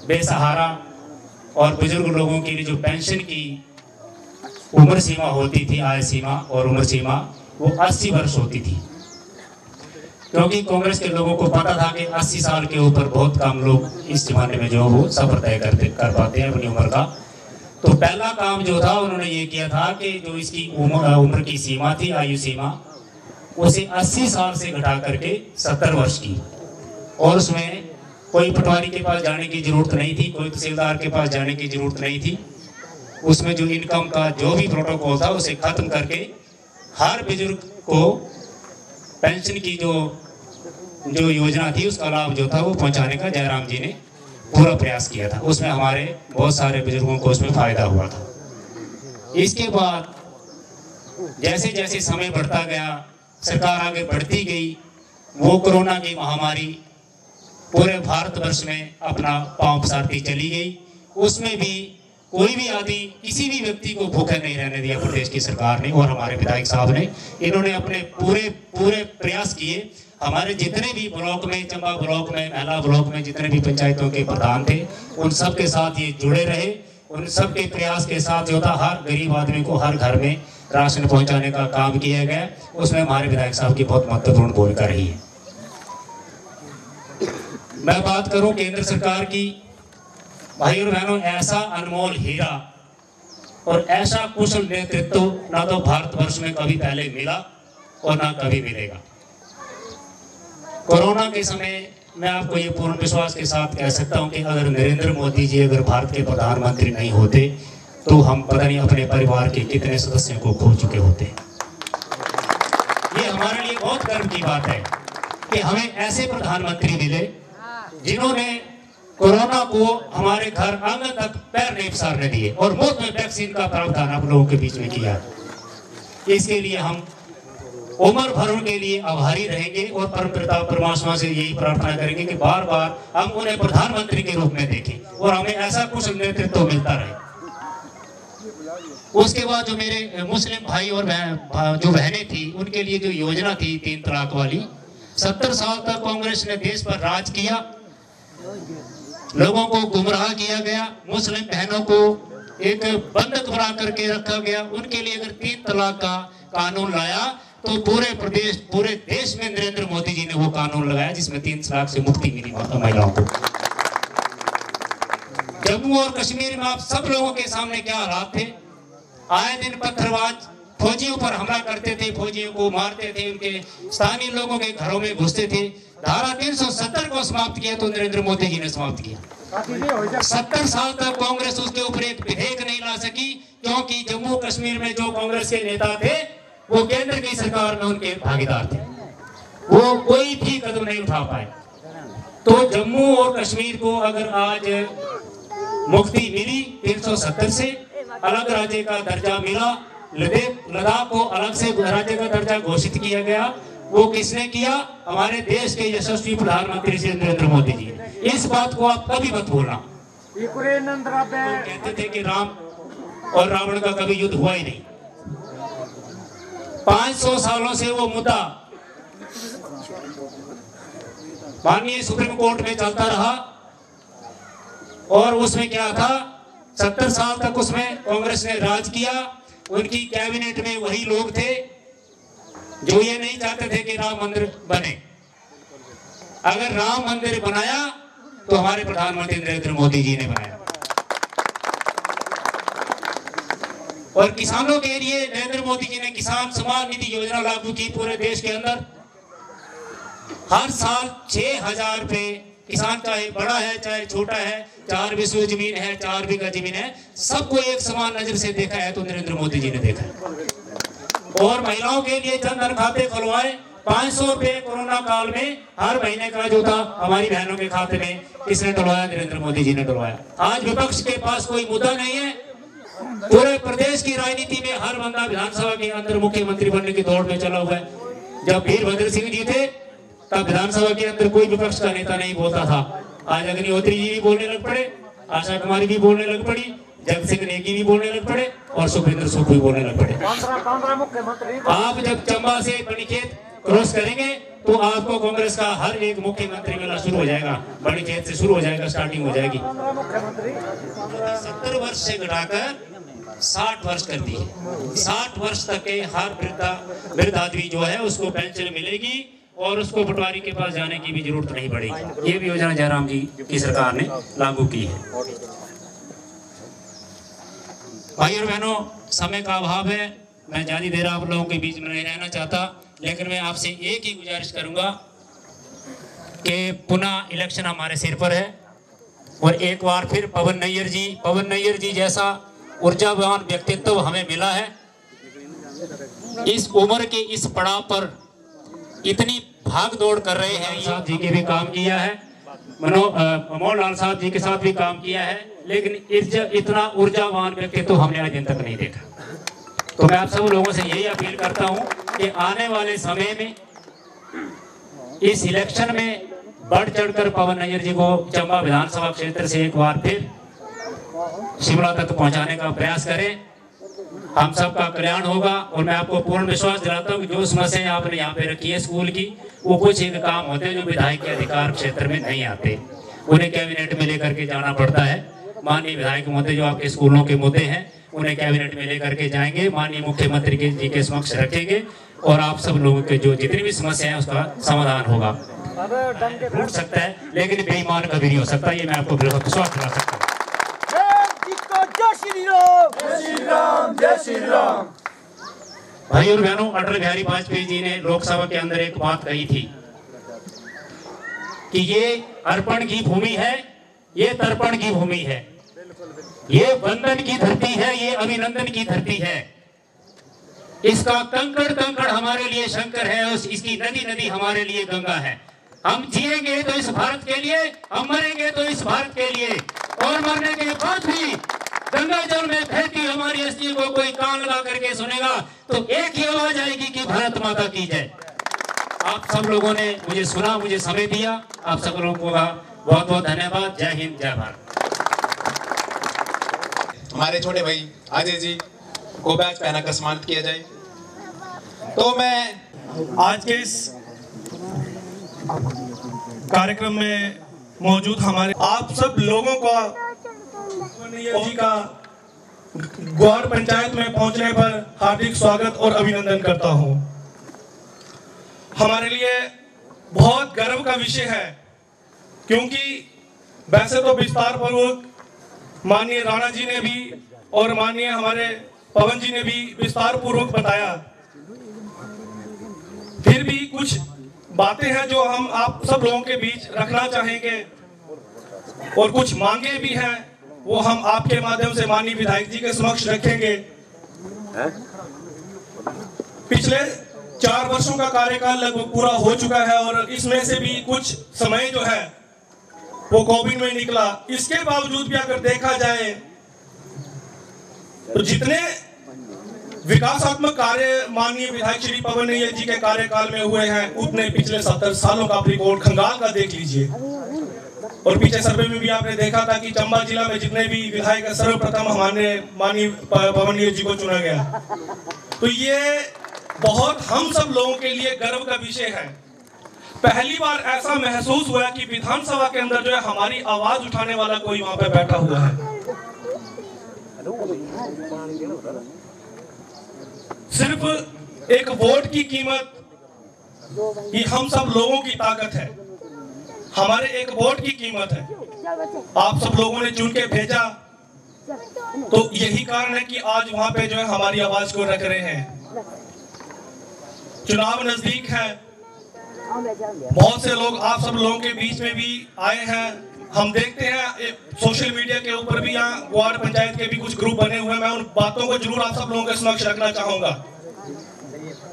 बेसहारा और बुजुर्ग लोगों के लिए जो पेंशन की उम्र सीमा होती थी, आय सीमा और उम्र सीमा, वो 80 वर्ष होती थी, क्योंकि कांग्रेस के लोगों को पता था कि 80 साल के ऊपर बहुत कम लोग इस जमाने में जो वो सफर तय कर पाते हैं अपनी उम्र का। तो पहला काम जो था उन्होंने ये किया था कि जो इसकी उम्र की सीमा थी, आयु सीमा, उसे 80 साल से घटा करके 70 वर्ष की, और उसमें कोई पटवारी के पास जाने की जरूरत नहीं थी, कोई तहसीलदार के पास जाने की जरूरत नहीं थी। उसमें जो इनकम का जो भी प्रोटोकॉल था उसे खत्म करके हर बुजुर्ग को पेंशन की जो योजना थी उसका लाभ जो था वो पहुंचाने का जयराम जी ने पूरा प्रयास किया था। उसमें हमारे बहुत सारे बुजुर्गों को उसमें फायदा हुआ था। इसके बाद जैसे जैसे समय बढ़ता गया, सरकार आगे बढ़ती गई, वो कोरोना की महामारी पूरे भारतवर्ष में अपना पांव पसारती चली गई। उसमें भी कोई भी आदमी, किसी भी व्यक्ति को भूखे नहीं रहने दिया प्रदेश की सरकार ने और हमारे विधायक साहब ने। इन्होंने अपने पूरे प्रयास किए। हमारे जितने भी ब्लॉक में, चंबा ब्लॉक में, महला ब्लॉक में जितने भी पंचायतों के प्रधान थे, उन सब के साथ ये जुड़े रहे। उन सब के प्रयास के साथ जो था हर गरीब आदमी को हर घर में राशन पहुंचाने का काम किया गया। उसमें हमारे विधायक साहब की बहुत महत्वपूर्ण भूमिका रही है। मैं बात करूं केंद्र सरकार की, भाई और बहनों, ऐसा अनमोल हीरा और ऐसा कुशल नेतृत्व ना तो भारतवर्ष में कभी पहले मिला और ना कभी मिलेगा। कोरोना के समय मैं आपको ये पूर्ण विश्वास के साथ कह सकता हूं कि अगर नरेंद्र मोदी जी अगर भारत के प्रधानमंत्री नहीं होते तो हम पता नहीं अपने परिवार के कितने सदस्यों को खो चुके होते। ये हमारे लिए बहुत गर्व की बात है कि हमें ऐसे प्रधानमंत्री मिले जिन्होंने कोरोना को हमारे घर आंगन तक पैर नहीं पसारने दिए और मुफ्त में वैक्सीन का प्रावधान आप लोगों के बीच में किया। इसके लिए हम उम्र भर उनके लिए आभारी रहेंगे और परमपिता परमात्मा से यही प्रार्थना करेंगे कि बार बार हम उन्हें प्रधानमंत्री के रूप में देखें और हमें ऐसा कुछ नेतृत्व मिलता रहे। उसके बाद जो मेरे मुस्लिम भाई और जो बहनें थी, उनके लिए जो योजना थी 3 तलाक वाली, 70 साल तक कांग्रेस ने देश पर राज किया, लोगों को गुमराह किया गया, मुस्लिम बहनों को एक बंधक बना करके रखा गया। उनके लिए अगर 3 तलाक का कानून लाया तो पूरे देश में नरेंद्र मोदी जी ने वो कानून लगाया जिसमें 3 तलाक से मुक्ति मिली महिलाओं को। जम्मू और कश्मीर में आप सब लोगों के सामने क्या हालात थे। आए दिन पत्थरबाज फौजियों पर हमला करते थे, फौजियों को मारते थे, उनके स्थानीय लोगों के घरों में घुसते थे। धारा 370 को समाप्त किया तो नरेंद्र मोदी जी ने समाप्त किया। 70 साल तक कांग्रेस उसके ऊपर एक विधेयक नहीं ला सकी, क्योंकि जम्मू कश्मीर में जो कांग्रेस के नेता थे वो केंद्र की सरकार में उनके भागीदार थे, वो कोई भी कदम नहीं उठा पाए। तो जम्मू और कश्मीर को अगर आज मुक्ति मिली 370 से, अलग राज्य का दर्जा मिला, लद्दाख को अलग से राज्य का दर्जा घोषित किया गया, वो किसने किया? हमारे देश के यशस्वी प्रधानमंत्री श्री नरेंद्र मोदी जी। इस बात को आप कभी मत भूलना। कहते थे कि राम और रावण का कभी युद्ध हुआ ही नहीं। 500 सालों से वो मुद्दा माननीय सुप्रीम कोर्ट में चलता रहा और उसमें क्या था, 70 साल तक उसमें कांग्रेस ने राज किया। उनकी कैबिनेट में वही लोग थे जो ये नहीं चाहते थे कि राम मंदिर बने। अगर राम मंदिर बनाया तो हमारे प्रधानमंत्री नरेंद्र मोदी जी ने बनाया। और किसानों के लिए नरेंद्र मोदी जी ने किसान सम्मान निधि योजना लागू की पूरे देश के अंदर। हर साल 6,000 रुपए किसान, चाहे बड़ा है चाहे छोटा है, 4 बीघा जमीन है 4 बीघा जमीन है, सबको एक समान नजर से देखा है तो नरेंद्र मोदी जी ने देखा है। और महिलाओं के लिए जन धन खाते खुलवाए, 500 रुपए कोरोना काल में हर महीने का जो था हमारी बहनों के खाते में किसने डलवाया? नरेंद्र मोदी जी ने डलवाया। आज विपक्ष के पास कोई मुद्दा नहीं है। पूरे प्रदेश की राजनीति में हर बंदा विधानसभा के अंदर मुख्यमंत्री बनने की दौड़ में चला हुआ है। जब वीरभद्र सिंह जी थे तब विधानसभा के अंदर कोई विपक्ष का नेता नहीं बोलता था। आज अग्निहोत्री जी भी बोलने लग पड़े, आशा कुमारी भी बोलने लग पड़ी, जगत सिंह नेगी भी बोलने लग पड़े और सुखविंदर सुख भी बोलने लग पड़े। आप जब चंबा से बड़ीखेत क्रॉस करेंगे तो आपको कांग्रेस का हर एक मुख्यमंत्री मिलना शुरू हो जाएगा। बड़ीखेत से शुरू हो जाएगा, स्टार्टिंग हो जाएगी। 70 वर्ष से घटाकर 60 वर्ष कर दी है। 60 वर्ष तक के हर वृद्ध आदमी जो है उसको पेंशन मिलेगी और उसको पटवारी के पास जाने की भी जरूरत नहीं पड़ेगी। ये भी योजना जयराम जी की सरकार ने लागू की है। भाई और बहनों, समय का अभाव है, मैं ज्यादा देर आप लोगों के बीच में नहीं रहना चाहता, लेकिन मैं आपसे एक ही गुजारिश करूंगा कि पुनः इलेक्शन हमारे सिर पर है और एक बार फिर पवन नैयर जी जैसा ऊर्जावान व्यक्तित्व हमें मिला है। इस उम्र के इस पड़ाव पर इतनी भाग दौड़ कर रहे हैं। साहब जी के भी काम किया है, मनोहर लाल साहब जी के साथ भी काम किया है, लेकिन इतना ऊर्जावान व्यक्तित्व हमने आज दिन तक नहीं देखा। तो मैं आप सब लोगों से यही अपील करता हूं कि आने वाले समय में इस इलेक्शन में बढ़ चढ़कर पवन नैयर जी को चंबा विधानसभा क्षेत्र से एक बार फिर शिमला तक पहुंचाने का प्रयास करें। हम सबका कल्याण होगा और मैं आपको पूर्ण विश्वास दिलाता हूं कि जो समस्याएं आपने यहाँ पे रखी है स्कूल की, वो कुछ एक काम होते हैं जो विधायक के अधिकार क्षेत्र में नहीं आते, उन्हें कैबिनेट में लेकर के जाना पड़ता है। माननीय विधायक मुद्दे जो आपके स्कूलों के मुद्दे हैं उन्हें कैबिनेट में लेकर के जाएंगे, माननीय मुख्यमंत्री जी के समक्ष रखेंगे और आप सब लोगों के जो जितनी भी समस्या है उसका समाधान होगा। टूट सकता है लेकिन बेईमान कभी नहीं हो सकता, ये मैं आपको विश्वास दिला सकता हूँ। जय श्री राम। भाई और बहनों, अटल बिहारी वाजपेयी जी ने लोकसभा के अंदर एक बात कही थी कि ये अर्पण की भूमि है, ये तर्पण की भूमि है, ये वंदन की धरती है, ये अभिनंदन की धरती है। इसका कंकड़ कंकड़ हमारे लिए शंकर है और इसकी नदी नदी हमारे लिए गंगा है। हम जिएंगे तो इस भारत के लिए, हम मरेंगे तो इस भारत के लिए, और मरने के बाद भी गंगा जल में बहती हमारी अस्थि को कोई कान लगा करके सुनेगा तो एक ही आवाज आएगी कि भारत माता की जय। आप सब लोगों ने मुझे सुना, मुझे समय दिया, आप सब लोगों का बहुत बहुत धन्यवाद। जय हिंद, जय भारत। हमारे छोटे भाई अजय जी को बैच पहनाकर सम्मानित किया जाए। तो मैं आज के इस कार्यक्रम में मौजूद हमारे आप सब लोगों का जी का ग्वार पंचायत में पहुंचने पर हार्दिक स्वागत और अभिनंदन करता हूं। हमारे लिए बहुत गर्व का विषय है क्योंकि वैसे तो विस्तार पूर्वक माननीय राणा जी ने भी और माननीय हमारे पवन जी ने भी विस्तार पूर्वक बताया, फिर भी कुछ बातें हैं जो हम आप सब लोगों के बीच रखना चाहेंगे और कुछ मांगे भी हैं, वो हम आपके माध्यम से माननीय विधायक जी के समक्ष रखेंगे। पिछले 4 वर्षों का कार्यकाल लगभग पूरा हो चुका है और इसमें से भी कुछ समय जो है वो कोविड में निकला। इसके बावजूद भी अगर देखा जाए तो जितने विकासात्मक कार्य माननीय विधायक श्री पवन नैयर जी के कार्यकाल में हुए हैं उतने पिछले 70 सालों का रिकॉर्ड खंगाल का देख लीजिए। और पीछे सर्वे में भी आपने देखा था कि चंबा जिला में जितने भी विधायक सर्वप्रथम हमारे माननीय पवन नैयर जी को चुना गया। तो ये बहुत हम सब लोगों के लिए गर्व का विषय है। पहली बार ऐसा महसूस हुआ कि विधानसभा के अंदर जो है हमारी आवाज उठाने वाला कोई वहां पे बैठा हुआ है। सिर्फ एक वोट की कीमत ये हम सब लोगों की ताकत है, हमारे एक वोट की कीमत है। आप सब लोगों ने चुन के भेजा तो यही कारण है कि आज वहां पे जो है हमारी आवाज को रख रहे हैं। चुनाव नजदीक है, बहुत से लोग आप सब लोगों के बीच में भी आए हैं। हम देखते हैं सोशल मीडिया के ऊपर भी, यहाँ वार्ड पंचायत के भी कुछ ग्रुप बने हुए हैं। मैं उन बातों को जरूर आप सब लोगों के समक्ष रखना चाहूंगा।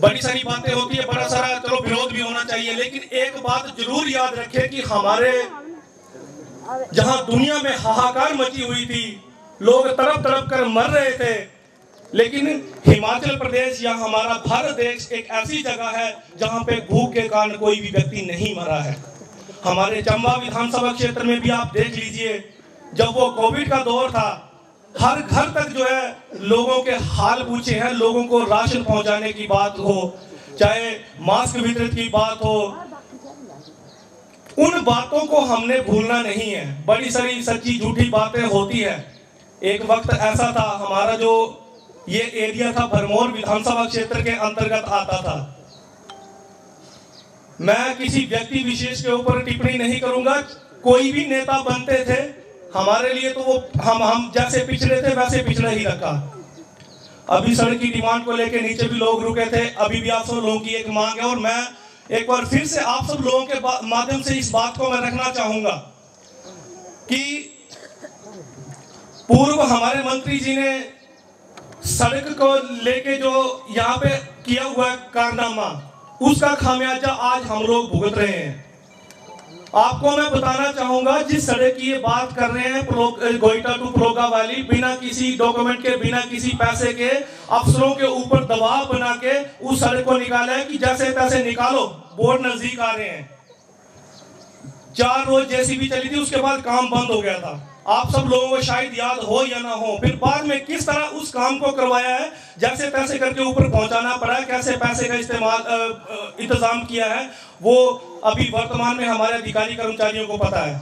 बड़ी सारी बातें होती है, बड़ा सारा चलो विरोध भी होना चाहिए, लेकिन एक बात जरूर याद रखें कि हमारे जहां दुनिया में हाहाकार मची हुई थी, लोग तड़प तड़प कर मर रहे थे, लेकिन हिमाचल प्रदेश या हमारा भारत देश एक ऐसी जगह है जहां पे भूख के कारण कोई भी व्यक्ति नहीं मरा है। हमारे चंबा विधानसभा क्षेत्र में भी आप देख लीजिए, जब वो कोविड का दौर था, हर घर तक जो है लोगों के हाल पूछे हैं। लोगों को राशन पहुंचाने की बात हो, चाहे मास्क वितरित की बात हो, उन बातों को हमने भूलना नहीं है। बड़ी सारी सच्ची झूठी बातें होती है। एक वक्त ऐसा था, हमारा जो ये एरिया था भरमौर विधानसभा क्षेत्र के अंतर्गत आता था। मैं किसी व्यक्ति विशेष के ऊपर टिप्पणी नहीं करूंगा। कोई भी नेता बनते थे, हमारे लिए तो वो हम जैसे पिछड़े थे वैसे पिछड़ा ही रखा। अभी सड़क की डिमांड को लेकर नीचे भी लोग रुके थे, अभी भी आप सब लोगों की एक मांग है। और मैं एक बार फिर से आप सब लोगों के माध्यम से इस बात को मैं रखना चाहूंगा कि पूर्व हमारे मंत्री जी ने सड़क को लेके जो यहाँ पे किया हुआ कारनामा, उसका खामियाजा आज हम लोग भुगत रहे हैं। आपको मैं बताना चाहूंगा, जिस सड़क की ये बात कर रहे हैं गोइटा टू प्लोगा वाली, बिना किसी डॉक्यूमेंट के, बिना किसी पैसे के, अफसरों के ऊपर दबाव बना के उस सड़क को निकाला है कि जैसे तैसे निकालो, बोर्ड नजदीक आ रहे हैं। 4 रोज जेसीबी चली थी, उसके बाद काम बंद हो गया था। आप सब लोगों को शायद याद हो या ना हो। फिर बाद में किस तरह उस काम को करवाया है, जैसे तैसे करके ऊपर पहुंचाना पड़ा है, कैसे पैसे का इंतजाम किया है, वो अभी वर्तमान में हमारे अधिकारी कर्मचारियों को पता है।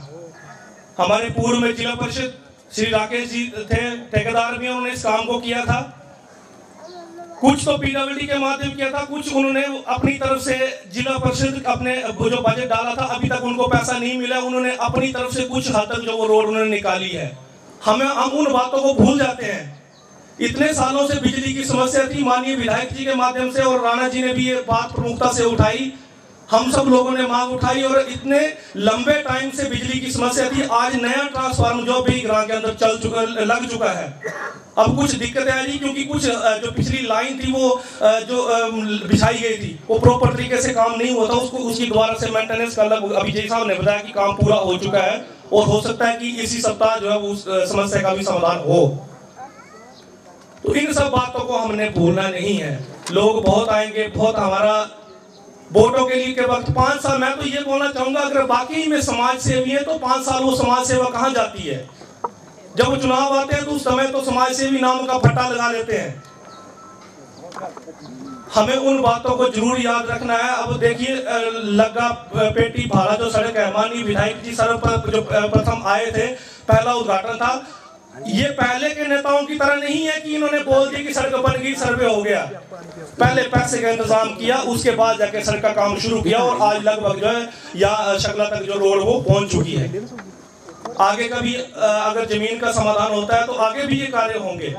हमारे पूर्व में जिला परिषद श्री राकेश जी थे, ठेकेदार भी, उन्होंने इस काम को किया था। कुछ तो पीडब्ल्यूडी के माध्यम किया था, कुछ उन्होंने अपनी तरफ से जिला परिषद अपने जो बजट डाला था, अभी तक उनको पैसा नहीं मिला। उन्होंने अपनी तरफ से कुछ हद तक जो वो रोड उन्होंने निकाली है। हम उन बातों को भूल जाते हैं। इतने सालों से बिजली की समस्या थी, माननीय विधायक जी के माध्यम से, और राणा जी ने भी ये बात प्रमुखता से उठाई, हम सब लोगों ने मांग उठाई, और इतने लंबे टाइम से बिजली की समस्या थी। आज नया ट्रांसफार्मर जो भी ग्राम के अंदर लग चुका है। अब कुछ दिक्कतें आ रही, क्योंकि कुछ जो पिछली लाइन थी वो जो बिछाई गई थी, वो प्रॉपर तरीके से काम नहीं हुआ था। उसको उसकी दोबारा से मेंटेनेंस करना, अभी जय साहब ने बताया कि काम पूरा हो चुका है, और हो सकता है कि इसी सप्ताह जो है उस समस्या का भी समाधान हो। तो इन सब बातों को हमने भूलना नहीं है। लोग बहुत आएंगे, बहुत हमारा वोटों के लिए के वक्त 5 साल, मैं तो ये बोलना चाहूंगा, अगर बाकी में समाज सेवी है तो 5 साल वो समाज सेवा कहाँ जाती है। जब वो चुनाव आते हैं तो उस समय तो समाज सेवी नाम का फट्टा लगा लेते हैं। हमें उन बातों को जरूर याद रखना है। अब देखिए, लग्गा पेटी भाड़ा जो सड़क है, माननीय विधायक जी सड़क पर जो प्रथम आए थे, पहला उद्घाटन था। ये पहले के नेताओं की तरह नहीं है कि इन्होंने बोल दिया कि सड़क बन गई, सर्वे हो गया। पहले पैसे का इंतजाम किया, उसके बाद जाके सड़क का काम शुरू किया, और आज लगभग जो है या शकला तक जो रोड वो पहुंच चुकी है। आगे का भी अगर जमीन का समाधान होता है तो आगे भी ये कार्य होंगे।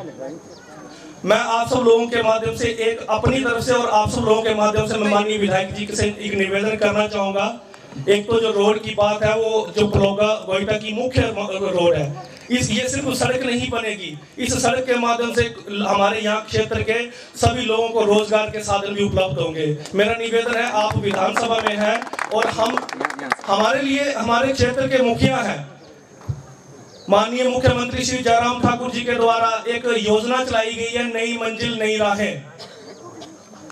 मैं आप सब लोगों के माध्यम से एक अपनी तरफ से और आप सब लोगों के माध्यम से मैं माननीय विधायक जी से एक निवेदन करना चाहूंगा। एक तो जो रोड की बात है, वो जो प्लोगा गोइटा की मुख्य रोड है, ये सिर्फ सड़क नहीं बनेगी, इस सड़क के माध्यम से हमारे यहाँ क्षेत्र के सभी लोगों को रोजगार के साधन भी उपलब्ध होंगे। मेरा निवेदन है, आप विधानसभा में हैं और हम हमारे लिए हमारे क्षेत्र के मुखिया हैं। माननीय मुख्यमंत्री श्री जयराम ठाकुर जी के द्वारा एक योजना चलाई गई है, नई मंजिल नई राहें।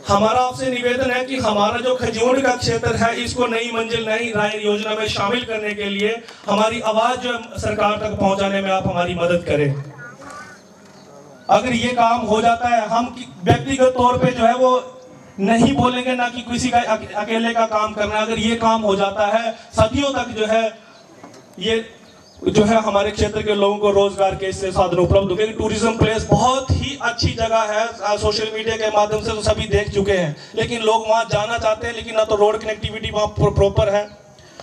हमारा आपसे निवेदन है कि हमारा जो खजूर का क्षेत्र है, इसको नई मंजिल नई राहें योजना में शामिल करने के लिए हमारी आवाज जो सरकार तक पहुंचाने में आप हमारी मदद करें। अगर ये काम हो जाता है, हम व्यक्तिगत तौर पे जो है वो नहीं बोलेंगे, ना कि किसी का अकेले का काम करना। अगर ये काम हो जाता है, सदियों तक जो है ये जो है हमारे क्षेत्र के लोगों को रोजगार के इससे साधन उपलब्ध होंगे। टूरिज्म प्लेस बहुत ही अच्छी जगह है, सोशल मीडिया के माध्यम से तो सभी देख चुके हैं, लेकिन लोग वहां जाना चाहते हैं, लेकिन ना तो रोड कनेक्टिविटी वहां प्रॉपर है,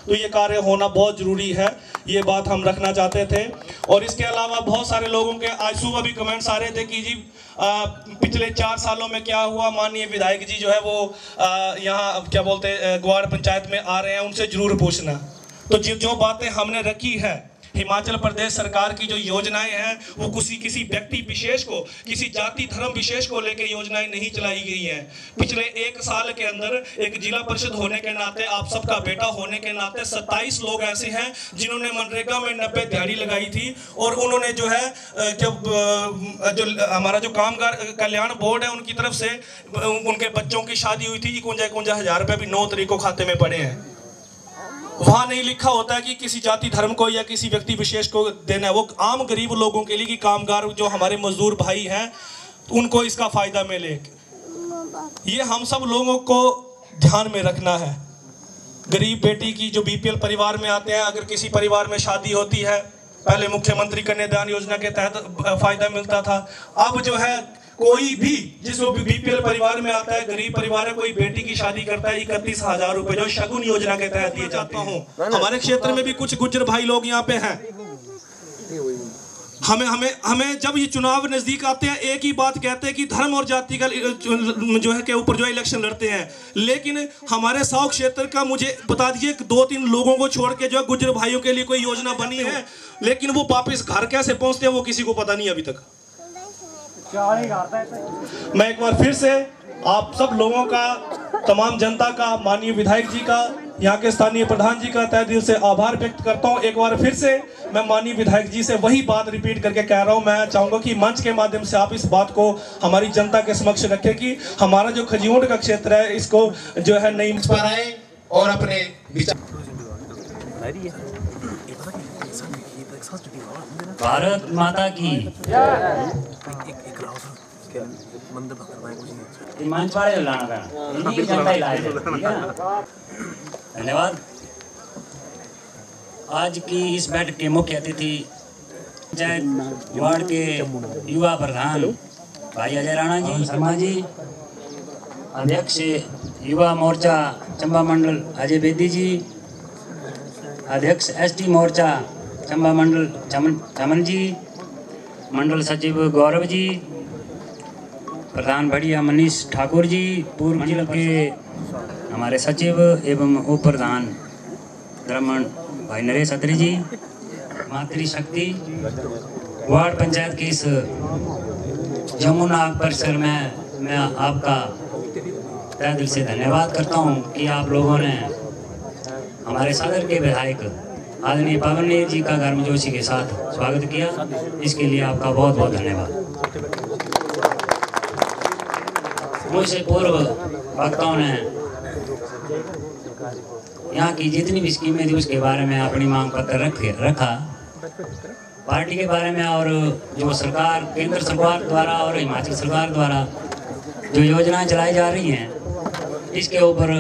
तो ये कार्य होना बहुत ज़रूरी है, ये बात हम रखना चाहते थे। और इसके अलावा बहुत सारे लोगों के आज सुबह भी कमेंट्स आ रहे थे कि जी पिछले 4 सालों में क्या हुआ। माननीय विधायक जी जो है वो यहाँ क्या बोलते हैं ग्वाड़ पंचायत में आ रहे हैं, उनसे ज़रूर पूछना। तो जो बातें हमने रखी है, हिमाचल प्रदेश सरकार की जो योजनाएं हैं वो किसी व्यक्ति विशेष को, किसी जाति धर्म विशेष को लेकर योजनाएं नहीं चलाई गई हैं। पिछले 1 साल के अंदर एक जिला परिषद होने के नाते, आप सबका बेटा होने के नाते 27 लोग ऐसे हैं जिन्होंने मनरेगा में 90 दिहाड़ी लगाई थी। और उन्होंने जो है जो हमारा जो कामगार कल्याण बोर्ड है उनकी तरफ से उनके बच्चों की शादी हुई थी, 51 हज़ार रुपये भी 9 तारीख को खाते में पड़े हैं। वहाँ नहीं लिखा होता है कि किसी जाति धर्म को या किसी व्यक्ति विशेष को देना है, वो आम गरीब लोगों के लिए कि कामगार जो हमारे मजदूर भाई हैं उनको इसका फ़ायदा मिले। ये हम सब लोगों को ध्यान में रखना है। गरीब बेटी की जो BPL परिवार में आते हैं, अगर किसी परिवार में शादी होती है, पहले मुख्यमंत्री कन्यादान योजना के तहत फ़ायदा मिलता था, अब जो है कोई भी जिसको BPL परिवार में आता है, गरीब परिवार है, कोई बेटी की शादी करता है, 31,000 रुपए जो शगुन योजना के तहत दिए जाते हैं। हमारे क्षेत्र में भी कुछ गुज्जर भाई लोग यहाँ पे हैं। हमें जब ये चुनाव नजदीक आते हैं एक ही बात कहते हैं कि धर्म और जाति का जो है के ऊपर जो इलेक्शन लड़ते हैं, लेकिन हमारे 100 क्षेत्र का मुझे बता दीजिए 2-3 लोगों को छोड़ के जो गुज्जर भाइयों के लिए कोई योजना बनी है, लेकिन वो वापस घर कैसे पहुंचते हैं वो किसी को पता नहीं अभी तक। मैं एक बार फिर से आप सब लोगों का, तमाम जनता का, माननीय विधायक जी का, यहाँ के स्थानीय प्रधान जी का तहे दिल से आभार व्यक्त करता हूँ। एक बार फिर से मैं माननीय विधायक जी से वही बात रिपीट करके कह रहा हूँ। मैं चाहूँगा कि मंच के माध्यम से आप इस बात को हमारी जनता के समक्ष रखें कि हमारा जो खजियोट का क्षेत्र है इसको जो है नई पर आए और अपने भारत माता की मंच वाले लाना जनता ही लाए, ठीक है ना। धन्यवाद। आज की इस बैठक के मुख्य अतिथि पंचायत वार्ड के युवा प्रधान भाई अजय राणा जी शर्मा जी, अध्यक्ष युवा मोर्चा चंबा मंडल अजय बेदी जी, अध्यक्ष ST मोर्चा चंबा मंडल चमन जी, मंडल सचिव गौरव जी, प्रधान बढ़िया मनीष ठाकुर जी, पूर्व जिला के हमारे सचिव एवं उप प्रधान ब्राह्मण भाई नरेश अत्री जी, मातृशक्ति वार्ड पंचायत के इस जमुना परिसर में मैं आपका तहे दिल से धन्यवाद करता हूं कि आप लोगों ने हमारे सदर के विधायक आदरणीय पवन जी का गर्मजोशी के साथ स्वागत किया। इसके लिए आपका बहुत बहुत धन्यवाद। मुझसे पूर्व वक्ताओं ने यहाँ की जितनी भी स्कीमें थी उसके बारे में अपनी मांग पत्र रखा, पार्टी के बारे में और जो सरकार केंद्र सरकार द्वारा और हिमाचल सरकार द्वारा जो योजनाएं चलाई जा रही हैं इसके ऊपर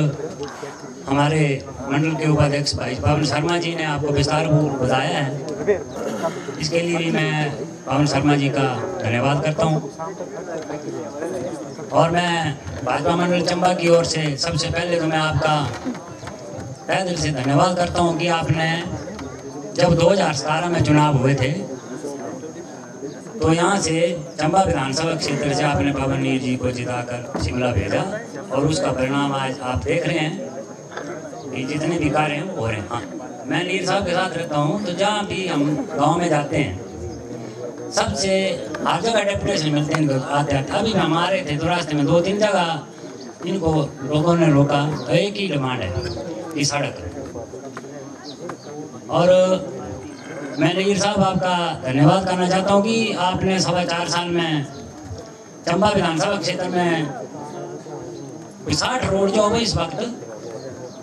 हमारे मंडल के उपाध्यक्ष भाई पवन शर्मा जी ने आपको विस्तारपूर्वक बताया है। इसके लिए भी मैं पवन शर्मा जी का धन्यवाद करता हूं। और मैं भाजपा मंडल चंबा की ओर से सबसे पहले तो मैं आपका तहे दिल से धन्यवाद करता हूं कि आपने जब 2017 में चुनाव हुए थे तो यहाँ से चंबा विधानसभा क्षेत्र से आपने पवन जी को जिताकर शिमला भेजा और उसका परिणाम आज आप देख रहे हैं कि जितने भी कार्य हैं वो हो रहे हैं। हाँ, मैं नीर साहब के साथ रहता हूँ तो जहाँ भी हम गांव में जाते हैं सबसे हर जगह डेपुटेशन मिलते हैं इनको आते हैं। अभी हम आ रहे थे तो रास्ते में 2-3 जगह इनको लोगों ने रोका तो एक ही डिमांड है कि सड़क। और मैं नीर साहब आपका धन्यवाद करना चाहता हूँ कि आपने 4.25 साल में चंबा विधानसभा क्षेत्र में 60 रोड जो है इस वक्त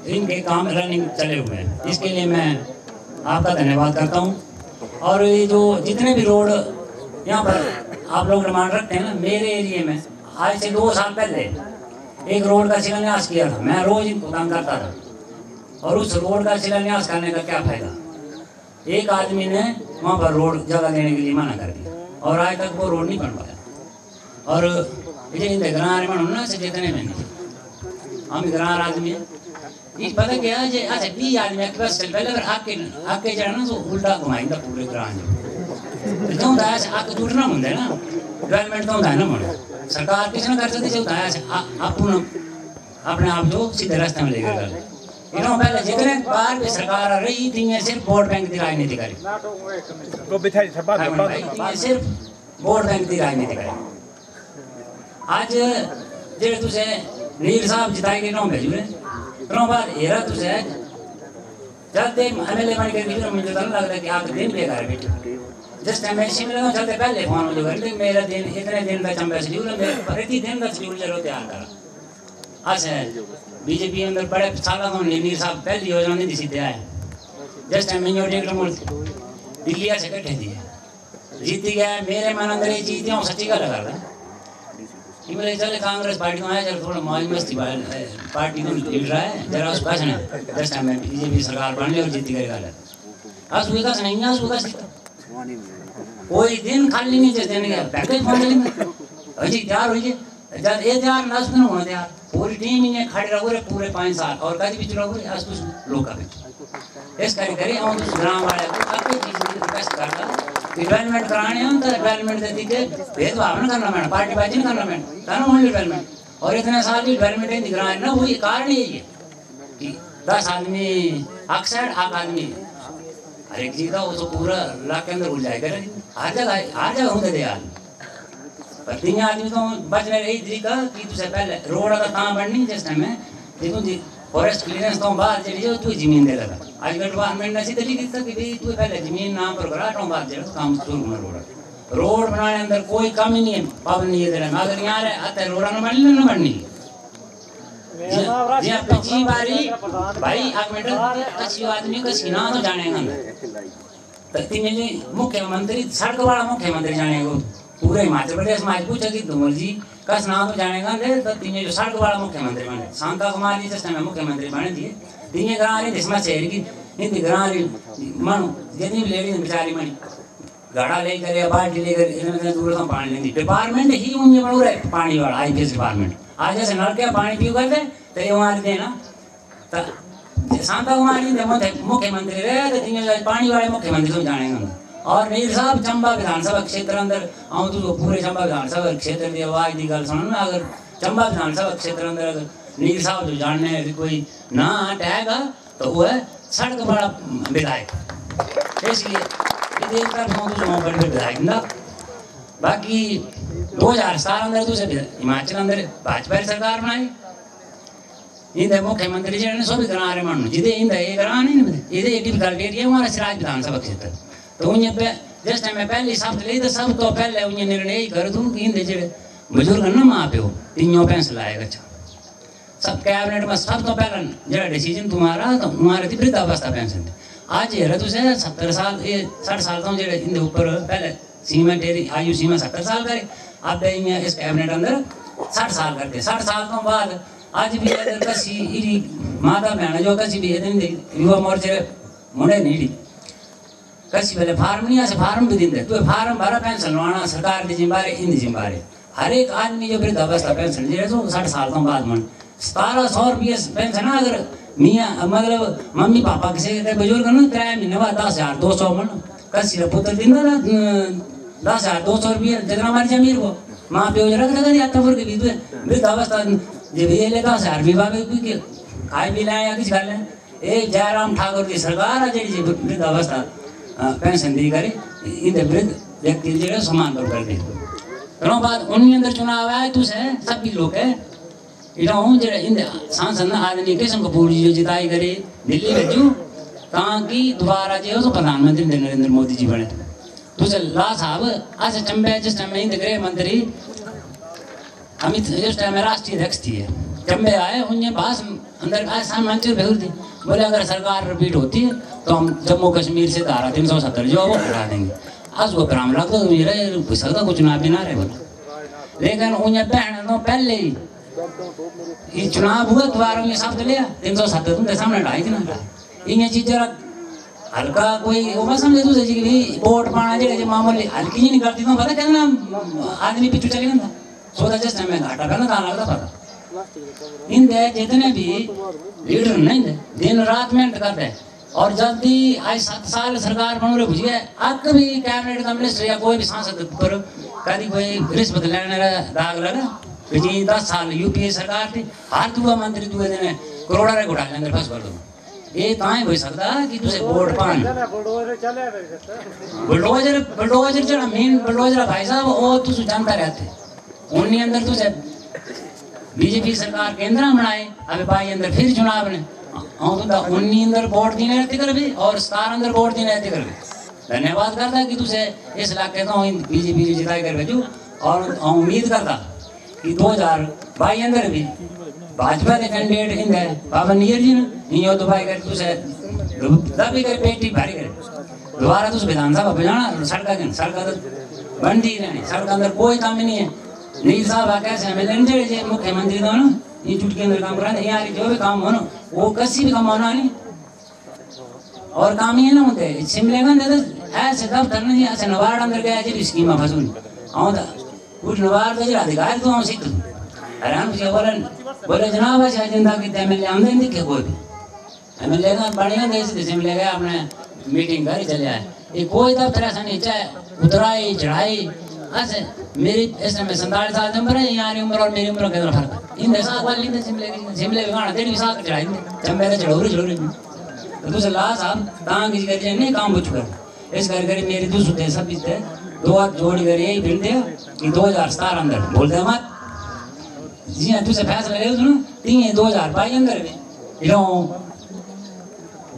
इनके काम रनिंग चले हुए हैं। इसके लिए मैं आपका धन्यवाद करता हूं। और ये जो जितने भी रोड यहाँ पर आप लोग डिमांड रखते हैं ना, मेरे एरिए में आज से 2 साल पहले एक रोड का शिलान्यास किया था। मैं रोज इनको काम करता था और उस रोड का शिलान्यास करने का क्या फायदा, एक आदमी ने वहाँ पर रोड जगह देने के लिए मना कर दिया और आज तक वो रोड नहीं बन पाया। और ग्राम से जितने में नहीं, हम ग्राम आदमी हैं ये पता क्या है जे अच्छा 20 आदमी के पास चल पहले अगर आपके जाना तो उल्टा घुमाएंगे पूरे ग्राम जो तो होता है आपको जुटना होता है ना डेवलपमेंट तो होता है ना मोड़ सरकार किसी ना कर सकती जो होता है अपने आप जो सीधे रास्ते में लेकर गए इन्होंने पहले जितने बार भी सरकार आ रही थी ये सिर्फ वोट बैंक की राजनीति करी को बिठाई सिर्फ वोट बैंक की राजनीति करी आज जेड़े तुझे नीर साहब जिताई के नाम भेजू तो बाद एरा तुझे जब देख एमएलए बन के मुझे तो लग रहा है कि आप दिन बेकार बैठे जिस टाइम मैं शिमला में चलते पहले फोन मुझे करते मेरा दिन इतने दिन का चंबा शेड्यूल है मेरे प्रति दिन का शेड्यूल जरूर तैयार करा अच्छा बीजेपी अंदर बड़े सालों को नीर साहब पहली योजना नहीं दी आए जिस टाइम मैं दिल्ली से कट्ठे दिए जीती गया मेरे मन अंदर ये चीज थी सच्ची का लगा रहा बोले चले कांग्रेस पार्टी में आया चल थोड़ा मौज मस्ती पार्टी में लीड रहा है जरा उस पास है जिस टाइम में बीजेपी सरकार बन ली और जीती गई गल आज विकास नहीं आज विकास कोई दिन खाली नहीं जिस दिन पैकेज फोन अजी तैयार हो जब ये तैयार ना सुन होना तैयार पूरी टीम ही खड़े रहो पूरे 5 साल और कभी भी चलो आज कुछ लोग का इस करे और ग्राम वाले को काफी चीज की रिक्वेस्ट करता डेवलपमेंट कराने हैं तो डेवलपमेंट देती के भेदभाव न करना मैडम पार्टी बाजी न करना मैडम ताना होने डेवलपमेंट और इतने साल की डेवलपमेंट दिख रहा है ना वही कारण यही है कि 10 आदमी अक्सर 8 आदमी हर एक चीज का वो तो पूरा लाख के अंदर उड़ जाएगा हर जगह होते थे आदमी पर 3 आदमी तो बचने रही तरीका कि तुझे पहले रोड का काम बननी जिस टाइम में देखो जी फॉरेस्ट क्लियरेंस तो बाहर चली जाओ तू जमीन दे लगा आज गवर्नमेंट ने सीधे लिखी था कि भाई तू पहले जमीन नाम पर करा तो बाहर चलो काम शुरू होना रोड बनाने अंदर कोई कमी नहीं है पाबंदी है तेरा अगर यहाँ रहे आते रोड ना बननी ना बननी जी पिछली बारी भाई एक मिनट अच्छी आदमी का सीना तो जानेगा तीन मुख्यमंत्री सड़क वाला मुख्यमंत्री जानेगा पूरे हिमाचल प्रदेश में आज पूछा कि तुमर जी कस नाम तो जानेगा तो तीन जो सड़क वाला मुख्यमंत्री बने शांता कुमार जी जिस टाइम मुख्यमंत्री बने दिए तीन ग्रां री जिसमें शहर की इन ग्रां री मानो जितनी भी लेडीज बेचारी मनी गाड़ा लेकर या बाल्टी लेकर इन्हें दूर से पानी लेती डिपार्टमेंट ही उन्हें बनो रहे पानी वाला आईपीएस डिपार्टमेंट आज जैसे नलके पानी पी करते तो ये वहाँ देना तो शांता कुमार जी मुख्यमंत्री रहे तो तीन पानी वाले मुख्यमंत्री तो जानेगा और नीर साहब चंबा विधानसभा क्षेत्र अंदर आऊँ तो पूरे चंबा विधानसभा क्षेत्र की आवाज की गल सुनो ना अगर चंबा विधानसभा क्षेत्र अंदर अगर नीर साहब जो जानने कोई ना टैगा तो वो है सड़क वाला विधायक इसलिए बड़े विधायक ना बाकी 2017 अंदर दूसरे हिमाचल अंदर भाजपा की सरकार बनाई इंदे मुख्यमंत्री जी ने सो भी करा रहे मानो जिदे इंदे ये करा नहीं इधे एक डिफिकल्ट एरिया हमारा सिराज विधानसभा क्षेत्र तो उन्हें पे जिस टाइम में पहली शब्द ली तो सब तो पहले उन्हें निर्णय ही कर दूं कि इंदे जेड़े बुजुर्ग ना मां प्यो तीनों पेंशन लाएगा सब कैबिनेट में सब तो पहला जेड़ा डिसीजन तुम्हारा तो हमारे थी वृद्धावस्था पेंशन आज ये तुझे 70 साल ये 60 साल तो जेड़े इंदे ऊपर पहले सीमा तेरी आयु सीमा 70 साल करे अब इस कैबिनेट अंदर 60 साल करते 60 साल तो बाद आज भी अगर कसी इरी माता बहन जो कसी भी युवा मोर्चे मुंडे नहीं कसी पहले फार्म नहीं आसे फार्म भी दिन तो फार्म भरा पेंशन लवाना सरकार की जिम्मेवारी इन जिम्मेवारी हर एक आदमी जो वृद्धावस्था पेंशन जे तो 60 साल तो बाद मन 1700 रुपये पेंशन अगर मियाँ मतलब मम्मी पापा किसी बुजुर्ग ना 3 महीने बाद 10,200 मन कसी पुत्र दिन 10,200 रुपये जितना हमारी जमीन को माँ प्यो रख लगा दिया तब के भी वृद्धावस्था जे भी ले 10,000 भी बाबे खाए भी लाए या किसी खा लें एक जयराम ठाकुर की सरकार है जी वृद्धावस्था पेंशन दी करे इन वृद्ध व्यक्ति जो समान पर कर दी तो बाद उन्हीं अंदर चुनाव आए तो से सभी लोग है इलाहू जो इन सांसद आदमी कृष्ण कपूर जी जो जिताई करे दिल्ली भेजू ताकि दोबारा जो तो प्रधानमंत्री नरेंद्र मोदी जी बने तो से ला साहब आज चंबे जिस टाइम में गृह मंत्री अमित जिस टाइम में राष्ट्रीय अध्यक्ष थी चंबे आए उन्हें पास अंदर आए सामने मंत्री भेज दी बोले अगर सरकार रिपीट होती है तो हम जम्मू कश्मीर से धारा 370 जो वो हटा देंगे आज वो प्राम लगता तो मेरे सकता कुछ चुनाव भी ना रहे बोला लेकिन उन्हें बहन तो पहले ही ये चुनाव हुआ दोबारा उन्हें शब्द लिया 370 तुम सामने ढाई थी ना इन्हें चीज जरा हल्का कोई वो मैं समझे दूसरे जी भी वोट पाना जो मामूली हल्की नहीं करती तो पता क्या आदमी पीछू चले गया सोचा जिस टाइम में घाटा करना कहाँ लगता पता इनके जितने भी लीडर नहीं थे दिन रात मेहनत करते हैं और जल्दी आज 7 साल सरकार बन रही बुझिए अब भी कैबिनेट का मिनिस्टर या कोई भी सांसद पर कभी कोई रिश्वत लेने दाग लगा पिछली 10 साल यूपीए सरकार थी हर दुआ मंत्री दुए दिन करोड़ा रे घोटाले अंदर फंस पड़ो ये ताई हो सकता कि तुझे वोट पान बुलडोजर चढ़ा मेन बुलडोजर भाई साहब वो तुझे जानता रहते उन्हीं अंदर तुझे बीजेपी सरकार केंद्र बनाए अभी भाई अंदर फिर चुनाव ने तो उन्हीं अंदर वोट देने रहते कर भी और 17 अंदर वोट देने रहते कर भी धन्यवाद करता कि तुझे इस इलाके तो बीजेपी जिताई कर भेजू और उम्मीद करता कि 2022 अंदर भी भाजपा के कैंडिडेट इन बाबा नियर जी ने यो दुबाई कर तुझे दबी कर पेटी भारी कर दोबारा तुझे विधानसभा भेजना सड़क तो बनती रहनी सड़क अंदर कोई काम नहीं है नील साहब कैसे हमें जे मुख्यमंत्री तो ना ये चुटकी अंदर काम करा यार जो भी काम हो ना वो किसी भी काम होना नहीं और काम ही ना होते शिमले में तो ऐसे दफ्तर नहीं ऐसे नवाड़ अंदर गया जी स्कीम में फंसून आऊँ कुछ नवाड़ तो अधिकारी तो सीख हैरान बोले जनाब अच्छा जिंदा की एमएलए आमदे नहीं दिखे कोई भी एमएलए का बढ़िया देश शिमले गया अपने मीटिंग कर चले आए ये कोई दफ्तर ऐसा नहीं चाहे उतराई चढ़ाई ऐसे मेरी इस समय 47 साल की उम्र है यहाँ उम्र और मेरी उम्र कितना फर्क है इन साग वाली शिमले भी गाना तेरी भी साग चढ़ाई चंबे तो चढ़ोरी तो दूसरे ला साहब कहाँ किसी कर नहीं काम बुझ कर इस घर मेरी दूसरे सब थे 2 हाथ जोड़ कर यही फिर दे कि 2017 अंदर बोलते मत जी हाँ तुझे फैसला ले सुनो तीन 2022 अंदर भी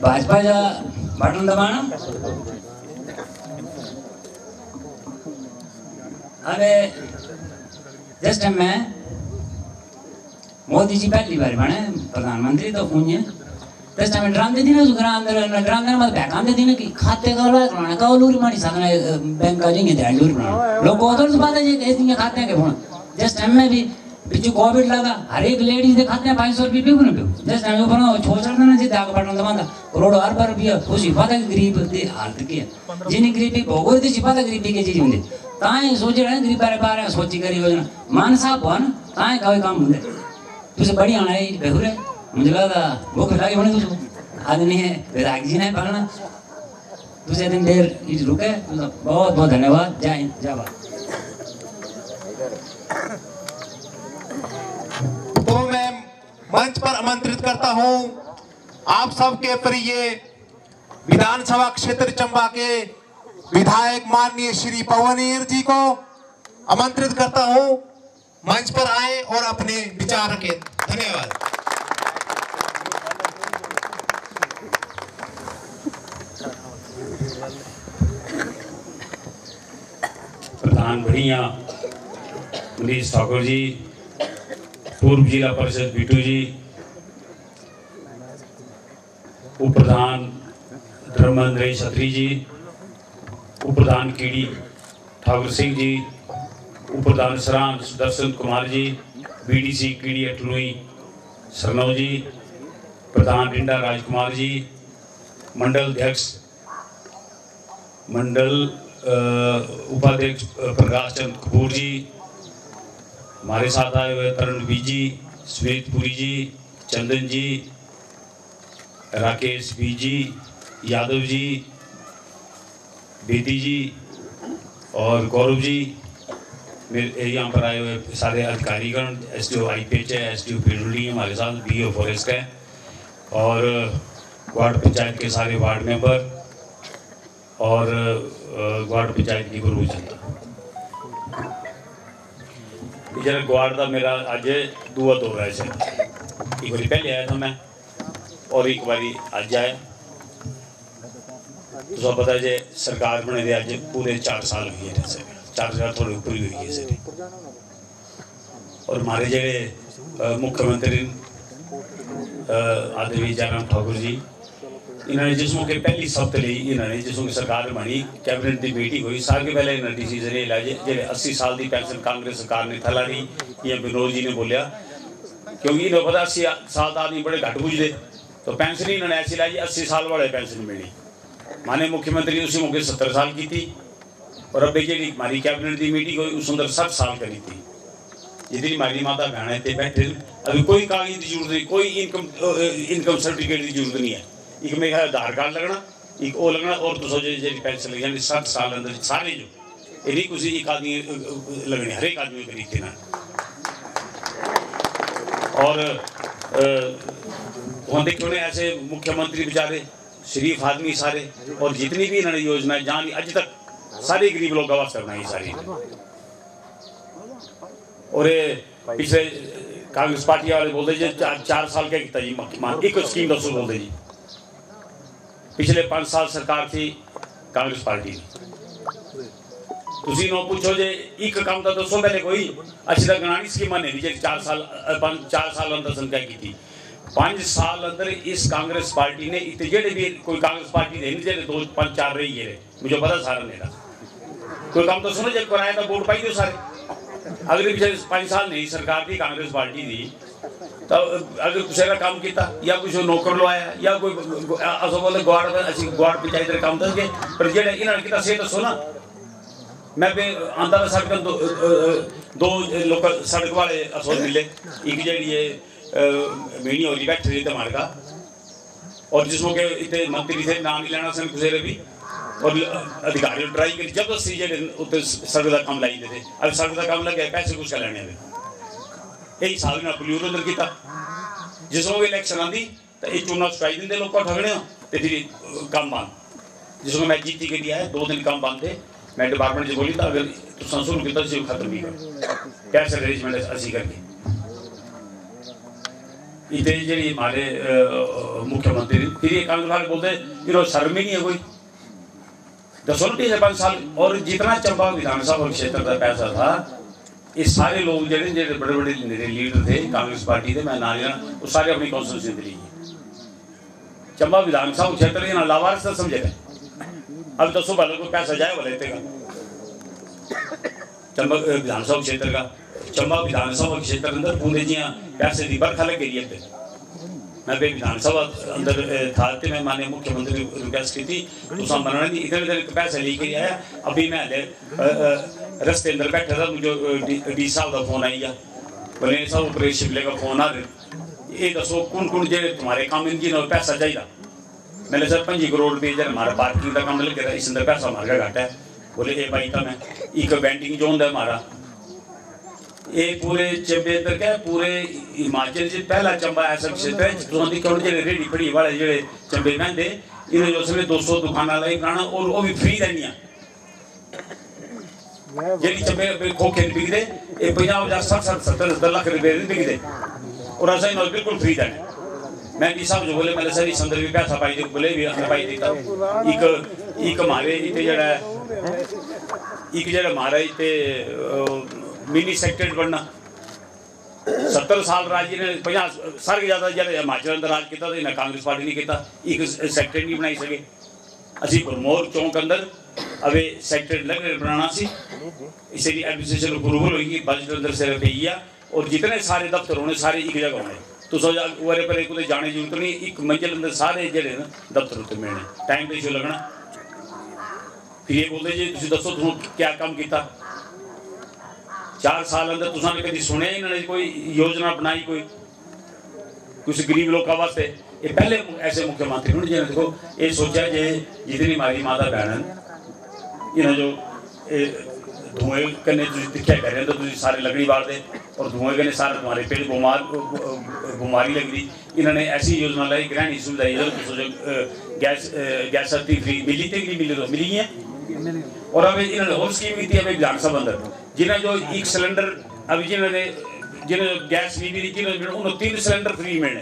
भाजपा का बटन दबाना अबे जिस टाइम में मोदी जी पहली बार बने प्रधानमंत्री तो पूछे जिस टाइम डराते थी ना उस घर अंदर डराते ना मतलब बहकाते थी ना कि खाते का लोग बनाना का लूरी मानी सकना बैंक का जिंगे ध्यान लूरी बनाना लोग को उधर से बात है ये खाते हैं के फोन जिस टाइम में भी पीछे कोविड लगा हर एक लेडीज दे खाते हैं 500 रुपये भी ना जिस टाइम ऊपर ना छोड़ चढ़ना ना जी दाग बटन दबाता करोड़ हर बार भी खुशी पता है गरीब दी हालत की है जिन्हें गरीबी भोगोर थी पता गरीबी की चीज होंगी ताए सोच रहे गरीब बारे सोची करी योजना मान साहब हो ना ताए कोई काम होंगे तुझे बढ़िया आना है बेहूर है मुझे लगा भूख लगी होने तुझको आदमी है विधायक जी ने पढ़ना तुझे दिन देर रुके बहुत बहुत धन्यवाद जय हिंद जय भारत। तो मैं मंच पर आमंत्रित करता हूं आप सबके प्रिय विधानसभा क्षेत्र चंबा के विधायक माननीय श्री पवनीर जी को आमंत्रित करता हूं मंच पर आए और अपने विचार रखें। धन्यवाद। प्रधान बढ़िया मनीष ठाकुर जी, पूर्व जिला परिषद बिटू जी, उप प्रधान धर्मेंद्र छत्री जी, उप प्रधान कीड़ी ठाकुर सिंह जी, उप प्रधान सरान सुदर्शन कुमार जी, बीडीसी कीड़ी अटलुई सरनौ जी, प्रधान रिंडा राजकुमार जी, मंडल अध्यक्ष मंडल उपाध्यक्ष प्रकाश चंद कपूर जी, हमारे साथ आए हुए तरुण बी जी, स्मित पुरी जी, चंदन जी, राकेश बी जी, यादव जी, बेदी जी और गौरव जी, मेरे यहाँ पर आए हुए सारे अधिकारीगण, SDO IPH है, SDO पिरुली हमारे साथ, BO फॉरेस्ट है और वार्ड पंचायत के सारे वार्ड मेंबर और वार्ड पंचायत की गुरु जनता। जरा ग्वाड़ का मेरा अज दूआ दौरा है सर, एक बार पहले आया था मैं और एक बारी अज आया। तो पता है जे सरकार बने दे अज पूरे 4 साल हुए हैं सर, 4 साल थोड़े ऊपर ही हुई है सर। और हमारे जेडे मुख्यमंत्री आदरणीय जयराम ठाकुर जी, इन्होंने जिसमों के पहली सप्त ली इन्होंने जिसमों की सरकार बनी कैबिनेट की मीटिंग हुई साल के पहले इन्होंने डिसीजन ये लिया जे 80 साल की पेंशन कांग्रेस सरकार ने थला रही ये विनोद जी ने बोलिया क्योंकि इन्होंने पता 80 साल का आदमी बड़े घट बुझते तो पेंशन इन्होंने ऐसी लाई 80 साल वाले पेंशन मिली। माने मुख्यमंत्री उसी मौके 70 साल की थी और अब जी हमारी कैबिनेट की मीटिंग हुई उस अंदर 60 साल करी थी। जितनी हमारी माता बहन है बैठे अभी कोई कागज की जरूरत नहीं, कोई इनकम सर्टिफिकेट की जरूरत नहीं है। एक मेरे आधार कार्ड लगना, एक वो लगना और दूसरा जी पेंशन लग जानी 60 साल अंदर सारे जो ये नहीं कुछ एक आदमी लगने, हर एक आदमी करीब थे ना। और हम देखो ने ऐसे मुख्यमंत्री बेचारे शरीफ आदमी सारे, और जितनी भी इन्होंने योजना जहाँ अज तक सारे गरीब लोगों का वास्ते बनाई सारी। और पिछले कांग्रेस पार्टी वाले बोलते जी 4 साल क्या किया जी, एक स्कीम दसो बोलते जी। पिछले 5 साल सरकार थी कांग्रेस पार्टी की, तुसी नो पूछो जे एक काम तो दसो पहले कोई अच्छी तरह गणानी स्कीम नहीं जी। 4 साल अंदर संख्या की थी 5 साल अंदर इस कांग्रेस पार्टी ने इतने जेडे भी कोई कांग्रेस पार्टी दे जेडे 2 5 4 रही है मुझे पता सारा मेरा कोई काम तो सुनो जब कराया था वोट पाई दो सारे। अगर पिछले 5 साल नहीं सरकार थी कांग्रेस पार्टी थी तो अगर कुछ काम किया या कुछ नौकर लवाया या कोई असो बोले गुआड़ पिछाई तेरे काम दस गए, पर जेडे इन्होंने किया से दसो ना। मैं भी आंदा था सड़क दो लोग सड़क वाले असो मिले, एक जी मीनी होली बैठे थे हमारे का, और जिसमें के इतने मंत्री थे नाम नहीं लेना सन कुछ भी, और अधिकारी ट्राई कर जबरदस्ती जेडे उत्ते सड़क का काम लाई थे। अब सड़क का काम लग गया पैसे कुछ का लेने यही साल में पुलिस उधर किया, जिसमें इलेक्शन आती तो ये चुनाव छुड़ाई देंगे लोग ठगने तो फिर काम बंद। जिसमें मैं जीती के दिया है 2 दिन काम बंद थे, मैं डिपार्टमेंट से बोली था अगर तुम शुरू किया तो खत्म भी करो कैसे अरेंजमेंट असी करके। इतने जी हमारे मुख्यमंत्री फिर ये कांग्रेस वाले बोलते इन्होंने शर्म ही नहीं है कोई, दसो पिछले 5 साल। और जितना चंबा विधानसभा क्षेत्र का पैसा था ये सारे लोग जो बड़े बड़े लीडर थे कांग्रेस पार्टी के, मैं ना लेना वो सारे अपनी कॉन्स्टिट्यूंसी ली चंबा विधानसभा क्षेत्र ना लावारिस तो समझे गए। अब दसो वाले को पैसा जाए वाले का चंबा विधानसभा क्षेत्र का, चंबा विधानसभा क्षेत्र अंदर पूरे जी पैसे की बरखा लग गई है। मैं भी विधानसभा अंदर था तो मैं माननीय मुख्यमंत्री रिक्वेस्ट की थी तुम बनना नहीं इधर पैसे लेके आया। अभी मैं रस्ते अंदर बैठा था मुझे डी साहब का फोन आई गया, बोले सब उपरेश शिमले का फोन आ रहे ये दसो कौन कौन जो तुम्हारे काम इनकी पैसा चाहिए। मैंने सर 5 करोड़ रुपये जब हमारा पार्किंग का काम लग गया इस अंदर पैसा हमारे घाटा है। बोले ये भाई था मैं एक वेंटिंग जोन है हमारा ये पूरे चंबे अंदर क्या पूरे हिमाचल से पहला चंबा ऐसा क्षेत्र है रेडी फड़ी वाले जो चंबे महंगे इन्हें जो उसमें 200 दुकाना लाई बनाना और वो भी फ्री देनिया जी चंबे खोखे बिकते ये 50 60 70 लाख रुपए बिकते और ऐसा इन्होंने बिल्कुल फ्री देने। मैं डी साहब जो बोले मैंने सर इस अंदर भी पैसा पाई दे बोले भी हमने पाई देता एक हमारे इतने जड़ा एक जड़ा हमारा इतने मिनी सेक्रेटरी बनना 70 साल राज ने 50 सारे ज़्यादा जब हिमाचल अंदर राज किया तो कांग्रेस पार्टी नहीं किया एक सेक्रेटरी नहीं बनाई सके। असी भरमौर चौंक अंदर अबे सेक्रेटरी लग बनाना सी इसलिए एडमिनिस्ट्रेशन अप्रूवल होगी बजट अंदर से रुपया और जितने सारे दफ्तर होने सारे एक जगह होने तो सो वरे पर एक जाने की जरूरत नहीं एक मंजिल अंदर सारे जेडे ना दफ्तर उत्ते मिलने टाइम रेशियो लगना। फिर ये बोलते जी तुम दसो तुम क्या काम किया 4 साल अंदर तुसाने कभी सुने इन्होंने कोई योजना बनाई कोई कुछ गरीब लोगों वास्ते। ये पहले ऐसे मुख्यमंत्री ने जिन्हें देखो ये सोचा जे जितनी हमारी माता बहन इन्हें जो धुएं करने दिखा कर रहे हैं तो सारे लगनी बार दे और धुएं करने सारे तुम्हारे पेड़ बीमारी लग रही। इन्होंने ऐसी योजना लाई गृहिणी सुविधा गैस सस्ती फ्री मिली थी मिली तो मिली है। और अब इन्होंने और स्कीम की थी अभी विधानसभा अंदर जिन्हें जो एक सिलेंडर अभी जिन्हें गैस नहीं मिली उन्होंने 3 सिलेंडर फ्री मिलने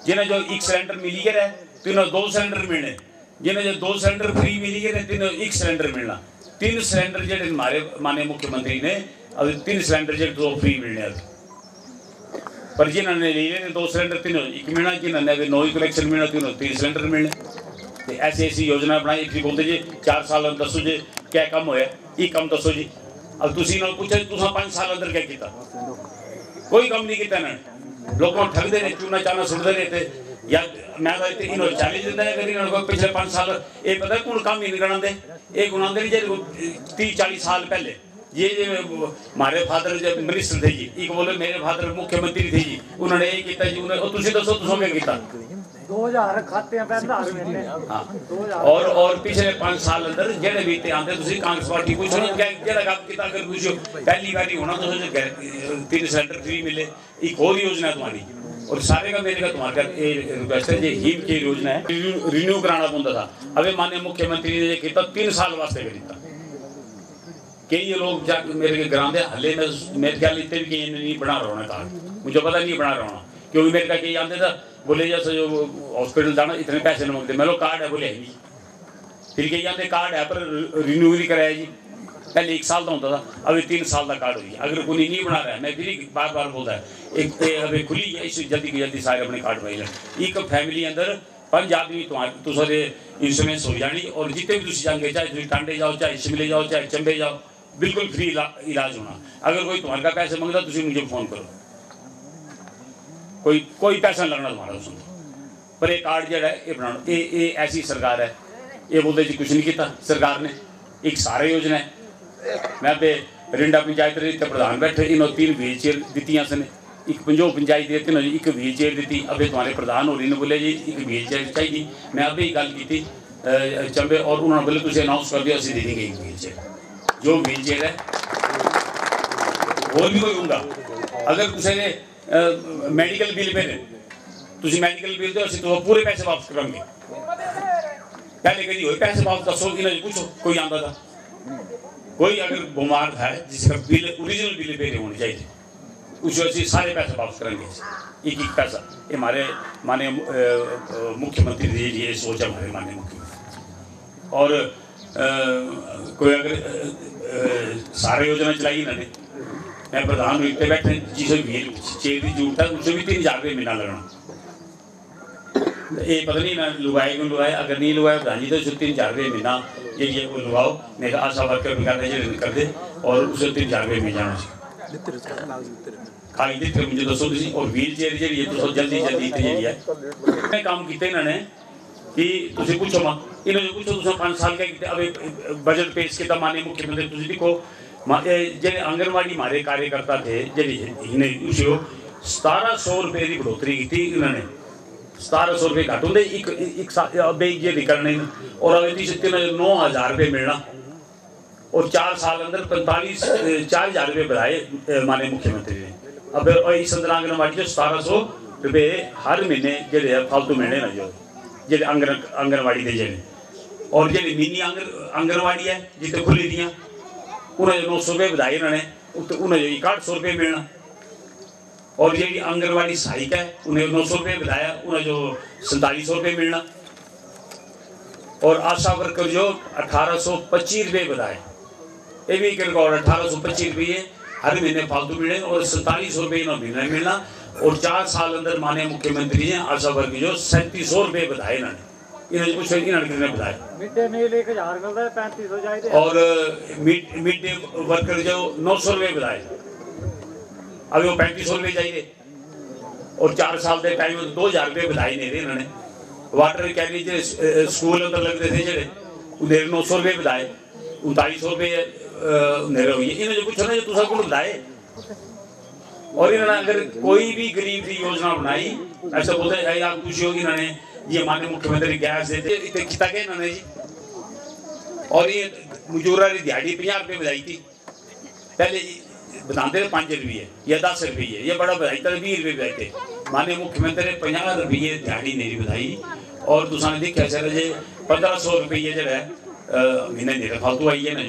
जिन्हें जो एक सिलेंडर मिली गए तो इन्होंने 2 सिलेंडर मिलने जिन्हें जो 2 सिलेंडर फ्री मिली गए तो इन्होंने 1 सिलेंडर मिलना 3 सिलेंडर जो हमारे माननीय मुख्यमंत्री ने अब 3 सिलेंडर जो 2 फ्री मिलने पर जिन्होंने लिए 2 सिलेंडर 3 एक मिलना जिन्होंने 9 कलेक्शन मिलना 3 सिलेंडर मिलने। ऐसी ऐसी योजना बनाई फिर बोलते जी 4 साल दसो जी क्या कम होया ये कम दसो जी। अब तुसी ना पूछे तुसा 5 साल अंदर क्या किया कोई कम नहीं किया ना लोगों ठगते रहे चूना चाना सुटते रहे थे या मैं तो इन्होंने 40 दिन अगर पिछले 5 साल ये पता कौन काम ही नहीं गणाते ये गुणाते नहीं जे 30 40 साल पहले ये हमारे फादर जब मिनिस्टर थे जी, एक बोले मेरे फादर मुख्यमंत्री थे जी, उन्होंने ये किया जी, उन्हें तुसी दसो तुसो क्या किया 2000 खाते हैं पैसा हाँ। और पिछले 5 साल अंदर जेड़े बीते आंदे तुसी कांग्रेस पार्टी कुछ नहीं क्या जेड़ा काम किया अगर कुछ पहली बारी होना तो 3 सिलेंडर फ्री मिले, एक और योजना है तुम्हारी और सारे का मेरे का तुम्हारे रिक्वेस्ट है, ये हिम की योजना है, रिन्यू कराना पड़ता था। अबे माननीय मुख्यमंत्री ने किया 3 साल वास्ते करीता। कई लोग मेरे ग्राम दे हल्ले में मेरे ख्याल इतने भी कहीं नहीं बना रहा होना था, मुझे पता नहीं बना रहा होना, क्योंकि मेरे का कहीं आते था बोले जैसे जो हॉस्पिटल जाना इतने पैसे नहीं मांगते, मैं लोग कार्ड है बोले है नहीं, फिर कहीं आते कार्ड है पर रिन्यू नहीं कराया जी, पहले 1 साल का होता था, अभी 3 साल का कार्ड हुई। अगर कोई नहीं बना रहा है मैं फिर बार बार बोलता है एक अभी खुली है, इस जल्दी की जल्दी सारे अपने कार्ड बनाई लें। एक फैमिली अंदर 5 आदमी तुम्हारे इंश्योरेंस हो जानी और जितने भी तुम जाएंगे, चाहे तुम टांडे जाओ, चाहे शिमले जाओ, चाहे चंबे जाओ, बिल्कुल फ्री इलाज होना। अगर कोई तुम्हारे का पैसे मांगता तुम मुझे फोन करो, कोई पैसा लगना तुम्हारा उसमें, पर एक कार्ड जड़ा है ये बनाना। ये ऐसी सरकार है, ये बोलते जी कुछ नहीं किया सरकार ने, एक सारे योजना है। मैं अबे रिंडा पंचायत प्रधान बैठे, इन्होंने 3 व्हील चेयर दी सने, एक 50 पंचायत दी, इन्होंने 1 व्हील चेयर दी। अबे तुम्हारे प्रधान हो रही ने बोले जी 1 व्हील चेयर चाहिए, मैं अभी गल की चंबे और उन्होंने बोले तुझे अनाउंस कर दिया असं दे देंगे 1 व्हील चेयर, जो व्हील चेयर है और भी कोई होगा। अगर तुझे मेडिकल बिल पे तुझे मेडिकल बिल दो असं तो पूरे पैसे वापस करेंगे, पहले कभी हो पैसे वापस दसो, इन्हें पूछो कोई आता था, कोई अगर बीमार है जिसका बिल ओरिजिनल बिल पे होने चाहिए उसे ऐसे सारे पैसे वापस करेंगे, एक पैसा। ये हमारे माननीय मुख्यमंत्री जी ये सोच है, हमारे माननीय मुख्यमंत्री। और कोई अगर सारे योजना चलाई इन्होंने, मैं प्रधान इतने बैठे जिसे व्हील चेयर की जरूरत है उसे भी 3000 रुपये महीना लगना, ये पता नहीं ना लुगाए क्यों लुगाए, अगर नहीं लुगाए प्रधान जी तो उसे 3000 रुपये महीना ये वो लुगाओ, मेरे आशा वर्कर भी कर दे और उसे 3000 रुपये मिल जाना खाली दिते मुझे दसो तुसी। और व्हील चेयर जी तो जल्दी जल्दी इतनी है काम किए इन्होंने कि तुम पूछो मां इन्होंने पूछो तुम 5 साल का अभी बजट पेश किया माननीय मुख्यमंत्री, तुम देखो जे आंगनवाड़ी हमारे कार्यकर्ता थे जिन्हें 1700 रुपये की बढ़ोतरी की इन्होंने, 1700 रुपये घट होंगे एक ये निकलने और अभी 9000 रुपये मिलना और 4 साल अंदर 4000 रुपये बढ़ाए माननीय मुख्यमंत्री ने। अब इस अंदर आंगनवाड़ी जो 1700 रुपये हर महीने जे फालतू मिलने ना जो आंगनवाड़ी के जे, और जी मिनी आंगनवाड़ी है जितने खुली दियाँ उन्हें 900 रुपये बढ़ाए इन्होंने, उन्हें 6100 रुपये मिलना, और जी आंगनवाड़ी सहायक है उन्हें 900 रुपये बढ़ाया, उन्हें जो 4700 रुपये मिलना, और आशा वर्कर जो 1825 रुपये बढ़ाए, ये भी एक रिकॉर्ड 1825 रुपये हर महीने फालतू मिले और 4700 रुपये इन्होंने मिलना। और 4 साल अंदर माननीय मुख्यमंत्री ने आशा वर्कर जो 3700 रुपये बढ़ाए इन्होंने कुछ इन्होंने कितने बढ़ाए, मिड डे मील 1000 मिलता है 3500 जाए, और मिड डे वर्कर जो 900 रुपये बढ़ाए, अभी वो 3500 रुपये चाहिए, और 4 साल के टाइम 2000 रुपये बढ़ाए नहीं थे इन्होंने। वाटर कैरी स्कूल अंदर लगते थे जेडे उन्हें 900 रुपये बढ़ाए, 3900 रुपये नेरे हुई इन्हें जो कुछ ना जो तुसा को बढ़ाए। और इन्होंने अगर कोई भी गरीब की योजना बनाई ऐसा बोलते हैं आप खुशी होगी इन्होंने ये माननीय मुख्यमंत्री गैस देते इतने किता गया इन्होंने जी। और ये मजूरा की दिहाड़ी 50 रुपये बढ़ाई थी, पहले बताते थे 5 रुपये या 10 रुपये, ये बड़ा बढ़ाई था 20 रुपये बढ़ाई थे। माननीय मुख्यमंत्री ने 50 रुपये दिहाड़ी नहीं बढ़ाई, और दूसरा ने देखा सर जे 1500 रुपये जो है महीने नहीं फालतू आई है ना,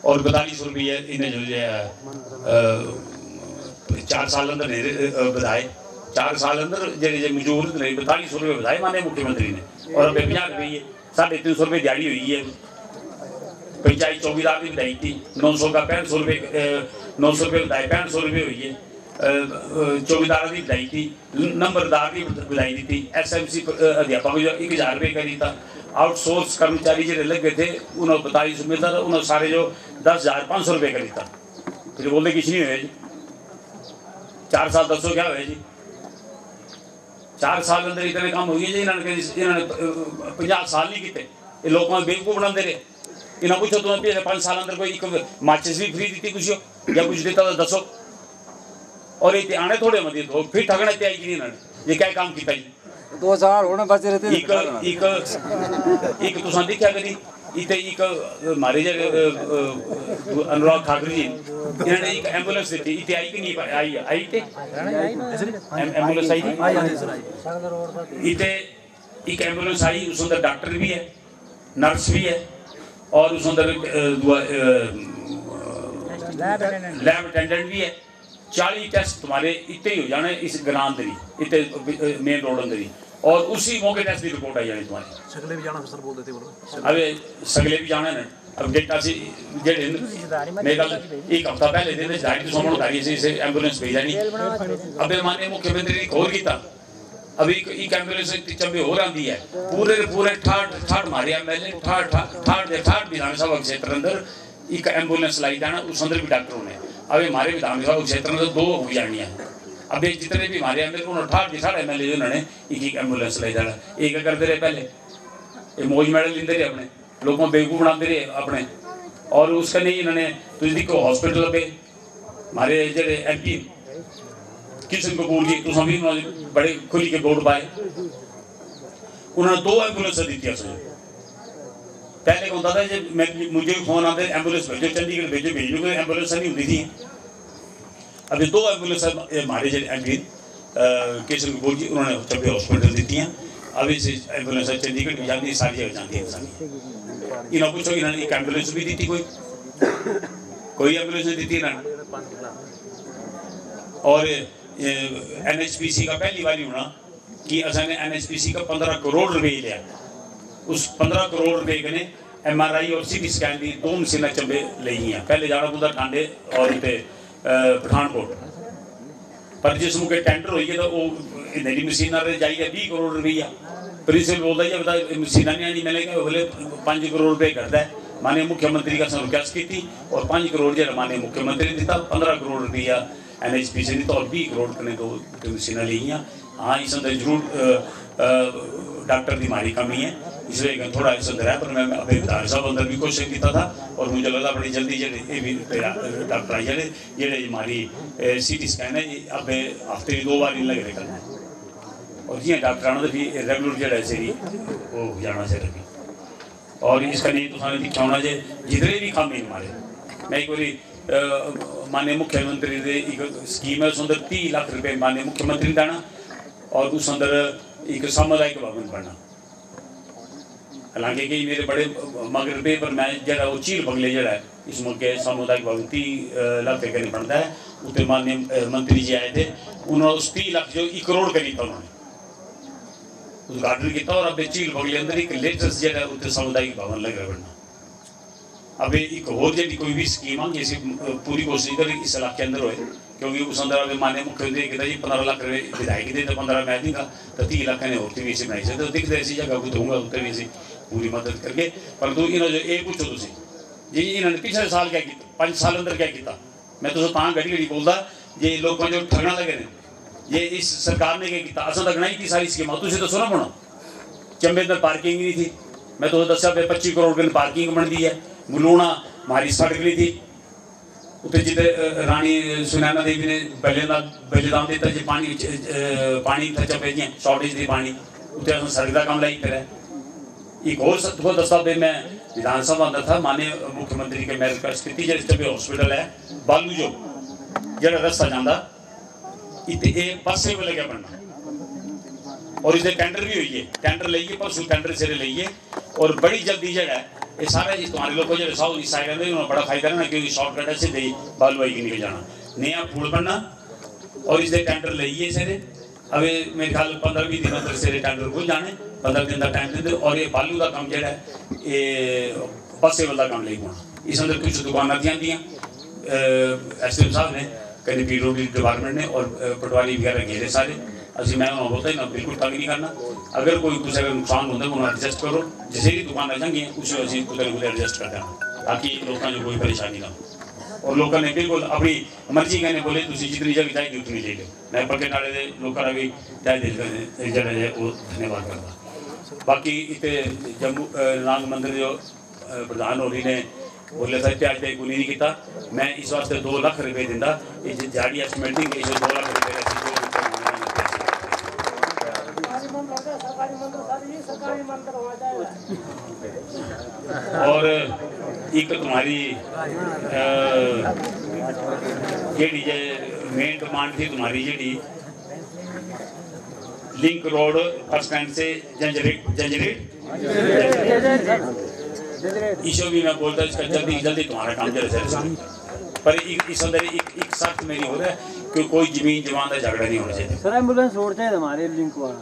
और 4200 रुपये इन्हें जो है 4 साल अंदर बढ़ाए, 4 साल अंदर जो मजूर ने 4200 रुपये बढ़ाए माननीय मुख्यमंत्री ने, और अब 50 रुपये 350 रुपये दिहाड़ी हुई है। पंचायत चौकीदार भी बढ़ाई थी 900 का 6500 रुपये 900 रुपये बढ़ाए 6500 रुपये हुई है। चौकीदार की बढ़ाई थी, नंबरदार की बढ़ाई दी थी, SMC अध्यापक जो 1000 रुपये का था, आउटसोर्स कर्मचारी जो लगे थे उन्होंने 4200 मिलता था, उन्होंने सारे जो 10,500 रुपये का था। फिर बोलते किस नहीं हुए जी 4 साल 10 क्या हुए जी, 4 साल अंदर इतने काम हो गए जी। इन्होंने 50 साल नहीं किए, ये लोगों को बेवकूफ बनाते रहे। इन्हें पूछो तुम्हें पिछले 5 साल अंदर कोई एक माचिस भी फ्री दी कुछ या कुछ देता तो दसो। और ये आने थोड़े मत तो फिर ठगना चाहिए कि नहीं ये क्या काम किया 2 साल होने बचे रहते एक तुसा देखा कभी इतने एक हमारे जो अनुराग ठाकुर जी इन्होंने एक एम्बुलेंस दी इतने आई कि नहीं आई थे एम्बुलेंस आई थी इतने एक एम्बुलेंस आई उस अंदर डॉक्टर भी है नर्स भी है और उस अंदर लैब अटेंडेंट भी है 40 टेस्ट तुम्हारे इतने ही हो जाने इस ग्राम अंदर ही इतने मेन रोड अंदर ही और उसी मौके टेस्ट की रिपोर्ट आई जानी तुम्हारी सगले भी जाना सर बोल देते बोलो अबे सगले भी जाना है अब डेटा से जेडे मेरे गल एक हफ्ता पहले दिन जारी तो समझ उतारी से एम्बुलेंस भेजानी अबे माननीय मुख्यमंत्री ने घोर किया अभी एक एम्बुलेंस चंबे हो रही है पूरे ठाठ मारे एमएलए ठाठ विधानसभा क्षेत्र अंदर एक एम्बुलेंस लाई जाना उस अंदर भी डॉक्टरों ने अभी हमारे विधानसभा क्षेत्र में 2 हो जानी है अब जितने भी हमारे एमएलए उन्होंने ठाठ एमएलए उन्होंने एक एम्बुलेंस लाई जाना एक करते रहे पहले ये मौज मेडल लेते रहे अपने लोगों को बेवकूफ बनाते रहे अपने और उसका नहीं इन्होंने तुम देखो हॉस्पिटल पे हमारे जेडे MP किशन कपूर जी तुम भी बड़े खुली के बोर्ड पाए उन्होंने 2 एम्बुलेंस दी थी पहले होता था जब मुझे फोन आते एम्बुलेंस भेजो चंडीगढ़ भेजो एम्बुलेंस नहीं होती थी अभी 2 एम्बुलेंस हमारे जो MP किशन कपूर जी उन्होंने चंबे हॉस्पिटल दी हैं अभी से एम्बुलेंस चंडीगढ़ भी जाती सारी जगह जाती है इन्होंने पूछो इन्होंने एक एम्बुलेंस भी दी थी कोई एम्बुलेंस नहीं दी थी इन्होंने और NHPC का पहली बार होना कि असने NHPC का 15 करोड़ रुपए लिया उस 15 करोड़ रुपए ने MRI और CT स्कैन की 2 मशीन चंबे ली हैं पहले जाना पुंदा टांडे और इतने पठानकोट पर जिस मौके टेंडर हुई है तो वो मेरी मशीन जाइए 20 करोड़ रुपया प्रिंसिपल बोलता है बता मशीना नहीं आनी मैंने कहा बोले 5 करोड़ रुपये करता है माननीय मुख्यमंत्री का रिक्वेस्ट की थी और 5 करोड़ जो माननीय मुख्यमंत्री ने दिता 15 करोड़ रुपया NHPC ने तो और 20 करोड़ कने 2 मशीना ली हैं हाँ इस अंदर जरूर डॉक्टर की मारी कमी है इसलिए थोड़ा इस अंदर है पर मैं अपने विधानसभा अंदर भी कोशिश किया था और मुझे लगा बड़ी जल्दी जो डॉक्टर आई जे हमारी CT स्कैन है अब हफ्ते की 2 बार ही लगे करना है और जी डॉक्टर आना तो भी रेगुलर जो है वो जाना चाहिए और इसका नहीं तो सारे दिखा होना चाहिए जितने भी काम नहीं हमारे मैं एक बार माननीय मुख्यमंत्री ने एक स्कीम है उस अंदर 30 लाख रुपये माननीय मुख्यमंत्री देना और उस अंदर एक सामुदायिक भवन बनना हालांकि कि मेरे बड़े मगर रुपये पर मैं जरा वो चील बंगले जरा है इस मौके सामुदायिक भवन 30 लाख रुपये का बनता है उतने माननीय मंत्री जी आए थे उन्होंने उस 30 लाख जो 1 करोड़ करी था उन्होंने उद्घाटन किया और अब चील बंगले अंदर एक लेटेस्ट जगह उत्तर सामुदायिक भवन लग रहा बनना अब एक और जी कोई भी स्कीम है जैसे पूरी कोशिश कर इस इलाके के अंदर होए क्योंकि उस अंदर अभी माननीय मुख्यमंत्री कहता जी 15 लाख रुपये विधायक दे तो 15 मैं दूंगा तो 30 लाख ने होती भी ऐसी बनाई से तो दिखते ऐसी जगह को दूंगा उत्तर भी ऐसी पूरी मदद करके परंतु इन्होंने जो ये पूछो तुम जी इन्होंने पिछले साल क्या किया 5 साल अंदर क्या किया मैं तो घड़ी घड़ी बोलता ये लोगों जो ठगना लगे ये इस सरकार ने क्या किया असल तक नहीं थी सारी स्कीम तुझे तो सुना पड़ा चंबे अंदर पार्किंग नहीं थी मैं तो दसा 25 करोड़ की पार्किंग बन दी है मुलूणा हमारी सड़क नहीं थी उत्ते जिते रानी सुनैना देवी ने बलिदान दिता जी पानी था चंबे जी शॉर्टेज थी पानी उत्ते सड़क का काम लाई फिर एक और सबको दसा भी मैं विधानसभा अंदर था माननीय मुख्यमंत्री के मैं रिक्वेस्ट की जो चंबे हॉस्पिटल है बालू जो जरा रास्ता जाता इतने बस से लगे बनना और इसे टेंडर भी हुई है टेंडर लीए परसों टेंडर सिरे लीए और बड़ी जल्दी जगह ये सारे तुम्हारे लोगों जो साउथ ईस्ट साइड है बड़ा फायदा ना क्योंकि शॉर्टकट है सीधे बालूआई के निकल जाना नया पुल बनना और इसके टेंडर लीए सिरे अभी मेरे ख्याल 15-20 दिन अंदर सिरे टेंडर खुल जाने 15 दिन का टाइम देते और ये बालू का काम जोड़ा है ये बसे वाला काम ले पाना इस अंदर कुछ दुकाना दी SDM साहब ने कहीं PWD डिपार्टमेंट ने और पटवारी वगैरह घेरे सारे असं मैं बोलता ना बिल्कुल तंग नहीं करना अगर कोई कुछ अगर नुकसान होता है उन्हें एडजस्ट करो जैसे ही दुकान रखेंगे उसे अभी कुछ एडजस्ट कर देना ताकि लोगों को कोई परेशानी ना हो और लोगों ने बिल्कुल अपनी मर्जी कहने बोले तुम जितनी जगह चाहिए उतनी ले लो मैं पक्के नाले के लोगों का भी तय दिल जगह वो धन्यवाद करता बाकी इतने जम्मू नाग मंदिर जो प्रधान होरी ने बोले था प्याज का गुनी नहीं किया, मैं इस वास्ते 2 लाख रुपए दिंदा, जाड़ी एस्टिमेटिंग 2 लाख रुपए और एक तुम्हारी जेडी मेन डिमांड थी तुम्हारी JD link road bus stand से जंजरेट इसो भी मैं बोलता इसका जल्दी जल्दी तुम्हारा काम चले, पर इस अंदर एक शर्त मेरी हो रहा है कि कोई जमीन जमान का झगड़ा नहीं होना चाहिए। सर एम्बुलेंस रोड चाहिए हमारे लिंक वाला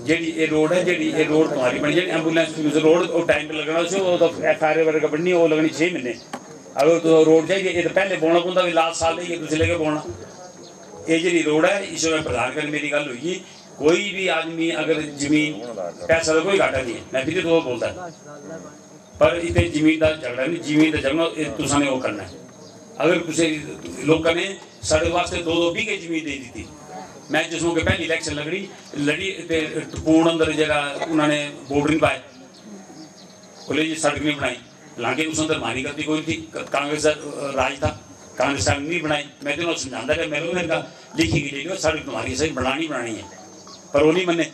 जेडी ये रोड है, जेडी ये रोड तुम्हारी बनी जेडी एम्बुलेंस रोड और टाइम पे लगना से वो तो FRA वर्ग बननी वो लगनी 6 महीने। अगर तो रोड चाहिए ये तो पहले बोलना पड़ता भी लास्ट साल ये तुझे लेके बोलना ये जी रोड है। इस प्रधान कर मेरी गल हुई कोई भी आदमी अगर जमीन पैसा तो कोई घाटा नहीं है, मैं फिर तो बोलता पर इतने जमीन का झगड़ा नहीं, जमीन का झगड़ा तुसा ने वो करना है। अगर किसी लोगों ने साढ़े वास्ते 2-2 बीघे जमीन दे दी थी, मैं जिस मौके पहली इलेक्शन लड़ी पूर्ण अंदर जगह उन्होंने बोर्ड नहीं पाए, बोले जी सड़क नहीं बनाई, हालांकि उस अंदर मारी करती कोई थी, कांग्रेस राज था, कांग्रेस सड़क नहीं बनाई। मैं तो समझाता रहा, मेरे को लिखी गई सड़क तुम्हारी सही बनानी है, पर वो नहीं मने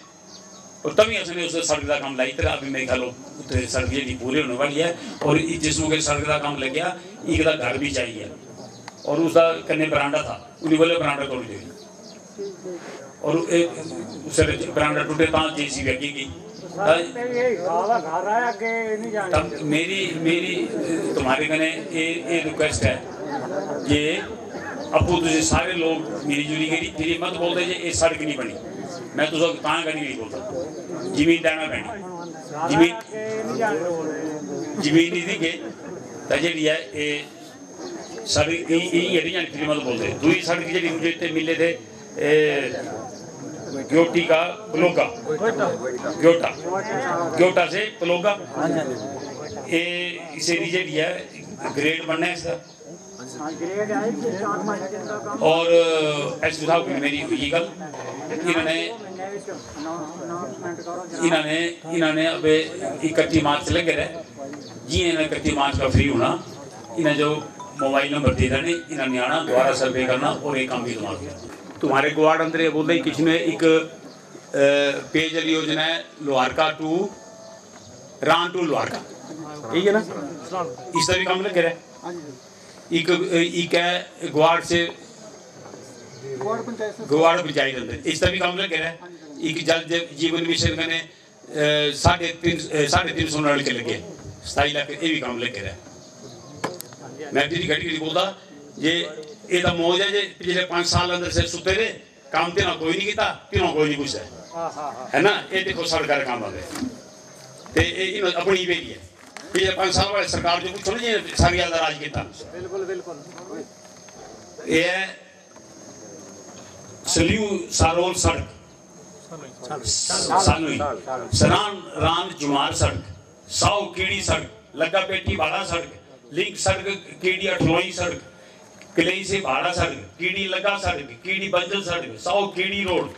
और तभी असने उस सड़क का काम लाई तरह अभी मेरे ख्याल सड़क जी पूरी होने वाली है। और जिस मौके सड़क का काम लग गया एक घर भी चाहिए और उसका कन्ने बरांडा था, उन्हें बोले बरांडा तोड़ दो और उस बरांडा टूटे तो JCB की तब मेरी तुम्हारे कने ये रिक्वेस्ट है ये अपू तुझे सारे लोग मेरी जुली करी फिर मत बोलते जे ये सड़क नहीं बनी, मैं तुझे कहाँ कहीं नहीं बोलता, जमीन देना पैनी जमीन नहीं दी तो जी है ये सड़क यही फिर मत बोलते। दूसरी सड़क जी मुझे इतने मिले थे ग्योटी का पलोगा ग्योटा से पलोगा ये इसे जी है ग्रेड बनना है इसका और एस साहब की मेरी हुई गल इन्होंने अब 31 मार्च लगे रहे जी 31 मार्च का फ्री होना इन्हें जो मोबाइल नंबर दे देने इन्होंने आना दोबारा सर्वे करना और एक काम भी तुम्हारे गुआड़ अंदर ये बोलते किसी ने एक पेयजल योजना है लोहारका टू रान टू लोहारका, यही है ना, इसका भी काम लगे रहे। एक है गुआड़ से गुआड़ पंचायत अंदर इसका भी काम लगे रहे। एक जल जीवन मिशन कने 350 नल के लगे 27 लाख ये भी काम लगे रहे। मैं तेरी घड़ी बोलता ये तो मौज है जे पिछले 5 साल अंदर से सुते रहे काम तेना कोई नहीं किया तीनों कोई नहीं कुछ है ना। ये देखो सरकार काम आ गए अपनी बेरी है पिछले 5 साल वाले सरकार जो कुछ नहीं सारी ज्यादा राज किया बिल्कुल ये सलियू सारोल सड़क सरान रान जुमार सड़क साउ कीड़ी सड़क लगा पेटी बाड़ा सड़क लिंक सड़क कीड़ी अठलोई सड़क किले से भाड़ा सड़क कीड़ी लगा सड़क कीड़ी बंजल सड़क साउ कीड़ी रोड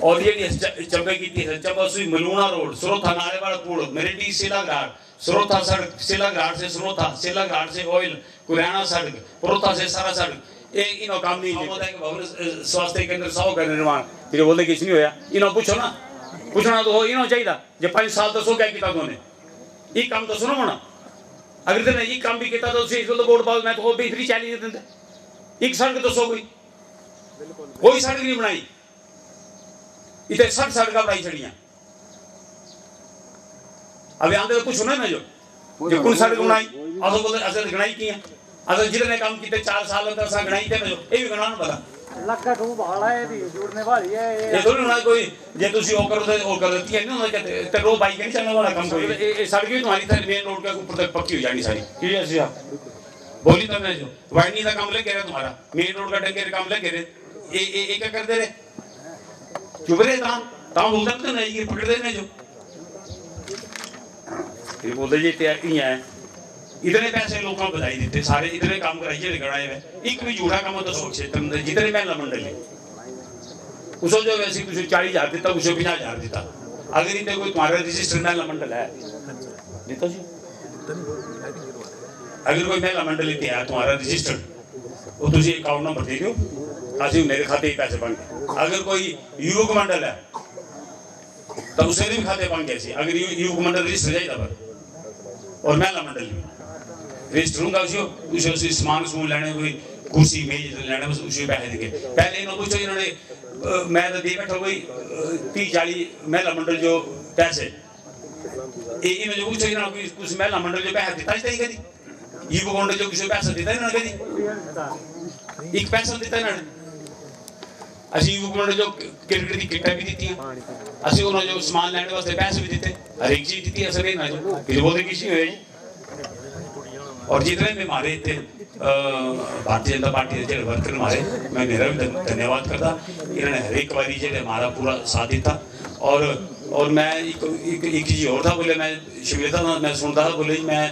और ये चंबे की चंबासुई मलूना रोड सरोथा नाले वाला पुल मेरेडी सिलाघाट सरोथा सड़क सिलाघाट से सरोथा सिलाघाट से ऑयल कुराना सड़क पुरोथा से सारा सड़क ये इनो काम नहीं होता है कि भवन स्वास्थ्य केंद्र 100 का निर्माण फिर बोलते किस नहीं होया इनो पूछना तो हो इनो चाहिए जब 5 साल तो सो क्या किया उन्होंने ये काम तो सुनो होना अगर तेने ये काम भी किया तो उसे इसको तो बोर्ड पास मैं तो वो बेहतरी चाली नहीं देते एक सड़क तो सो गई कोई सड़क नहीं बनाई इतने 60 सड़क बनाई छड़ियां अभी आंदे तो कुछ ना जो कौन सड़क बनाई आधो बोलते असल गणाई की अगर जितने काम किए 4 साल अंदर सा गणाई थे जो ये भी गणाना पता लक्का टू भाड़ा है भी जुड़ने वाली है ये थोड़ी ना कोई जे तुसी ओ करो तो ओ कर देती है ना ते रो बाइक नहीं चलने वाला काम कोई ये सड़क भी तुम्हारी तरह मेन रोड के ऊपर तक पक्की हो जानी सारी ठीक है सिया बोली तब मैं जो वाइडनी का काम लेके रहे तुम्हारा मेन रोड का डंगे काम लेके रहे ये क्या कर दे रहे चुप रहे ताम बोलता तो नहीं ये पकड़ देने जो ये बोलते जी तैयारी है इतने पैसे लोगों को बधाई देते सारे इतने काम कराइए गड़ाए हुए एक भी झूठा काम तो सोच क्षेत्र में जितने महिला मंडल है उसको जो वैसे कुछ 40,000 देता कुछ 50,000 देता अगर इनमें कोई तुम्हारा रजिस्टर महिला मंडल है जीतो जी, अगर कोई महिला मंडल इतने है तुम्हारा रजिस्टर्ड वो तुझे अकाउंट नंबर दे दो, असि मेरे खाते ही पैसे बन गए। अगर कोई युवक मंडल है तो उसे भी खाते बन गए। अगर युवक मंडल रजिस्टर जाए तब और महिला मंडल रजिस्टर होगा उसे सामान समूह लेने, कोई कुर्सी मेज लेने उसे पैसे देंगे। पहले इन्होंने पूछो, इन्होंने मैं तो दे बैठा कोई 30-40 महिला मंडल जो पैसे इन्होंने जो पूछो, इन्होंने कुछ महिला मंडल जो पैसा देता ही कभी युवक मंडल जो किसी पैसा देता इन्होंने कभी एक पैसा देता इन्होंने। असि युवक मंडल जो क्रिकेट की किट्टा भी दी, असि उन्होंने जो सामान लेने वास्ते पैसे भी दिते, हर एक चीज दी असर नहीं ना जो किसी बोलते किसी हुए। और जितने भी हमारे इतने भारतीय जनता पार्टी के वर्कर हमारे, मैं मेरा भी धन्यवाद करता, इन्होंने हर एक बारी जो हमारा पूरा साथ दिता। और मैं एक चीज़ और था, बोले मैं शिविर था, मैं सुनता था, बोले मैं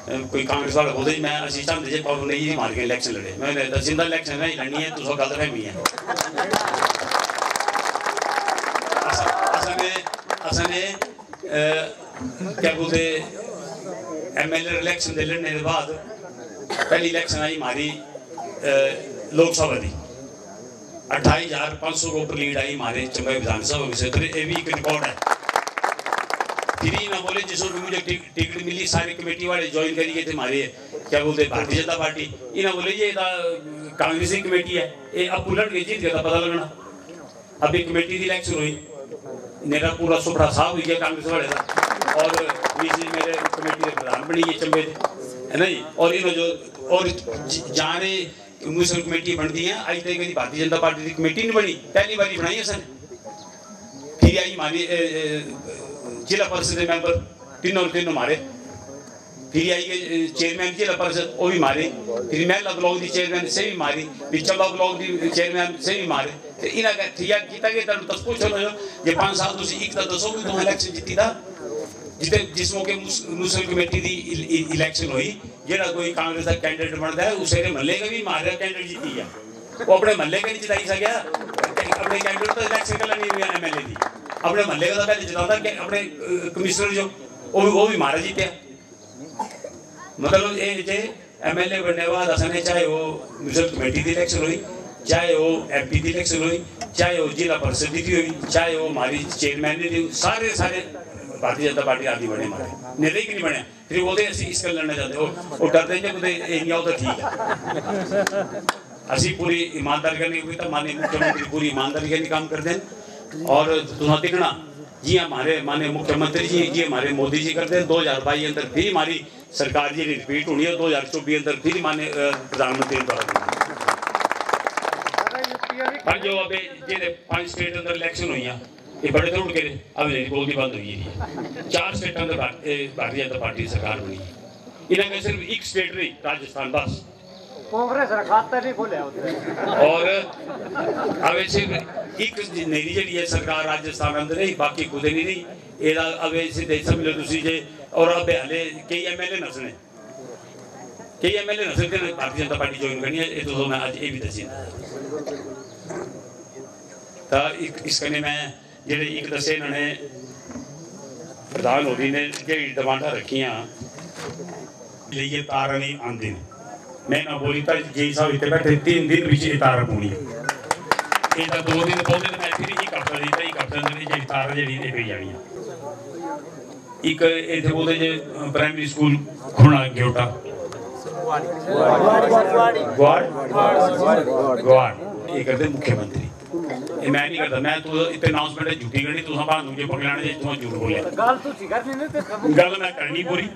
कोई कांग्रेस वाला बोलते मैं असी चाहते जे पवन नहीं जी मार के इलेक्शन लड़े, मैंने जिंदा इलेक्शन नहीं लड़नी है, तो गलत फहमी है। असने क्या बोलते MLA इलेक्शन दे लड़ने के बाद पहली इलेक्शन आई हमारी लोकसभा की 28,500 को ऊपर लीड आई हमारे चंबा विधानसभा क्षेत्र, ये भी एक रिकॉर्ड है। फिर ना बोले जिसको भी मुझे टिकट मिली सारी कमेटी वाले ज्वाइन करी गए थे हमारे क्या बोलते भारतीय जनता पार्टी, इन्हें बोले ये कांग्रेस की कमेटी है, ये अब उलट के जीत गया पता लगना। अब एक कमेटी की इलेक्शन हुई, मेरा पूरा सुपड़ा साफ हुई गया कांग्रेस वाले का, और मेरे कमेटी के प्रधान बनी है चंबे है ना जी। और इन्होंने जो और जाने म्यूनसिपल कमेटी बनती है, आज तक कभी भारतीय जनता पार्टी की कमेटी नहीं बनी, पहली बार बनाई है सर। फिर आई हमारी जिला परिषद के मेंबर तीनों मारे, फिर आई गए चेयरमैन जिला परिषद वो भी मारे, फिर महिला ब्लॉक की चेयरमैन से भी मारी, फिर चंबा ब्लॉक की चेयरमैन से भी मारे। तो इन्हें किया तस पूछो ना जो 5 साल तुम एक दसो कि तुम इलेक्शन जीती था, जिस मौके म्यूनसिपल कमेटी की इलेक्शन हुई, जो कोई कांग्रेस का कैंडिडेट बनता है उसे महल्ले का भी मारे कैंडिडेट जीती गया, वो अपने महल्ले का नहीं जिताई सका, अपने कैंडिडेट तो इलेक्शन कर लेनी MLA की, अपने महल्ले का तो पहले जिताता कि अपने कमिश्नर जो वो भी मारा जीते। मतलब ये MLA बनने बाद असने चाहे वो म्यूनसिपल कमेटी की इलेक्शन हुई, चाहे वो MP की इलेक्शन हुई, चाहे वो जिला परिषद की हुई, चाहे वो हमारी चेयरमैन की हुई, सारे भारतीय जनता पार्टी आदमी बने हमारे, नहीं कि नहीं बने। फिर बोलते इसका लड़ना चाहते हो, वो डरते जब नहीं आओ तो ठीक है। असी पूरी ईमानदारी करनी हुई तो माननीय मुख्यमंत्री पूरी ईमानदारी करनी काम करते हैं। और तुम्हें दिखना जी हमारे माननीय मुख्यमंत्री जी हमारे मोदी जी करते हैं। 2022 अंदर फिर हमारी सरकार जी रिपीट होनी है, 2024 अंदर फिर माननीय प्रधानमंत्री द्वारा। पर जो अभी जिन्हें 5 स्टेट अंदर इलेक्शन हुई है, ये बड़े तो उठ के अब बोलती बंद हुई है। 4 स्टेट अंदर भारतीय जनता पार्टी सरकार बनी है, इन्हें सिर्फ एक स्टेट रही राजस्थान बस, कांग्रेस खाता नहीं खोले और अब सिर्फ एक नई जी सरकार राजस्थान अंदर ही, बाकी खुद नहीं रही। एदा अब सीधे समझ लो तुसी जे, और अब हले कई MLA नसने Bharatiya Janata party join करनी है, ये तो मैं आज ये भी दसी तो इसकने मैं जेडे एक दसे इन्होंने प्रधान होरी ने जो डिमांडा रखियां लिए तार नहीं आंदे, मैं ना बोली था जी साहब इतने बैठे 3 दिन पीछे तार पूनी ये तो 2 दिन बोलते तो मैं फिर एक हफ्ता दी एक हफ्ते अंदर जी तार जी पे जानी एक इतने बोलते जे प्राइमरी स्कूल खुना ग्योटा गुआड़ ये करते मुख्यमंत्री, ये मैं नहीं करता, मैं तो इतने अनाउंसमेंट है झूठी करनी, तुम बाहर मुझे पकड़ाने तुम झूठ बोले गल मैं करनी पूरी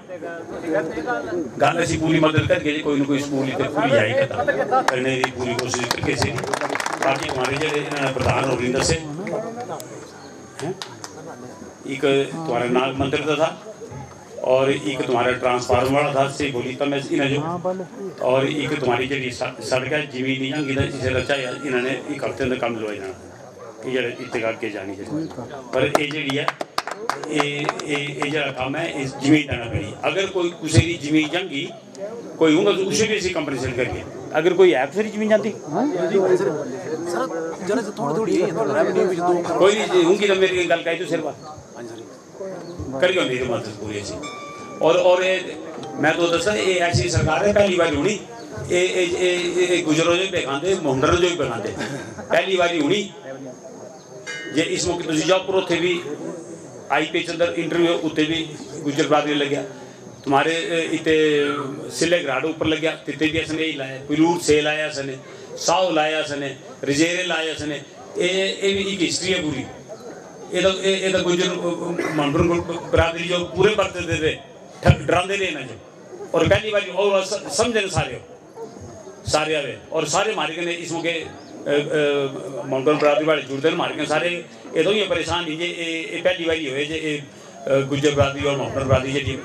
गल ऐसी पूरी मदद करके कोई ना कोई स्कूल इतने पूरी आई करने की पूरी कोशिश करके सी। बाकी तुम्हारे जो प्रधान होरी दसे एक तुम्हारा नाग मंदिर का था और एक तुम्हारा ट्रांसफार्मर वाला था से बोली तो मैं इन्हें जो, और एक तुम्हारी जी सड़क है जमीन नहीं है इसे रचा इन्होंने एक हफ्ते अंदर कम लवाई जाना ये इतने के जानी चाहिए। पर ये जी है ये जरा काम है इस जमीन देना पड़ी, अगर कोई किसी की जमीन जाएगी कोई होगा तो उसे भी ऐसी कंपनसेशन करके, अगर कोई है दूसरी जमीन जाती कोई नहीं होंगी तो मेरी गल कही तो सिर्फ करियो नहीं मदद पूरी सी और मैं तो दसा ये ऐसी सरकार है पहली बार होनी ये गुजरो जो बेखाते मोहम्मद जो बेखाते पहली बारी होनी जे इस मौके तुम जाओ पर उत्थे भी IPH अंदर इंटरव्यू उत्ते भी गुजर बरादरी लग गया तुम्हारे इतने सिले घराड़ ऊपर लग गया तिते भी असने ही लाया पिलूर से लाया असने साव लाया असने रिजेरे लाया असने ये भी एक हिस्ट्री है पूरी ये तो गुजर मनपुर बरादरी जो पूरे बरते दे रहे डराते रहे ना जो और पहली बार और समझे सारे आवे और सारे मारे के इस मौके मनपुर बरादरी वाले जुड़ते मारे के सारे ये तो ये परेशान नहीं ये पहली बार हुए जे गुजर बरादरी और मनपुर बरादरी जी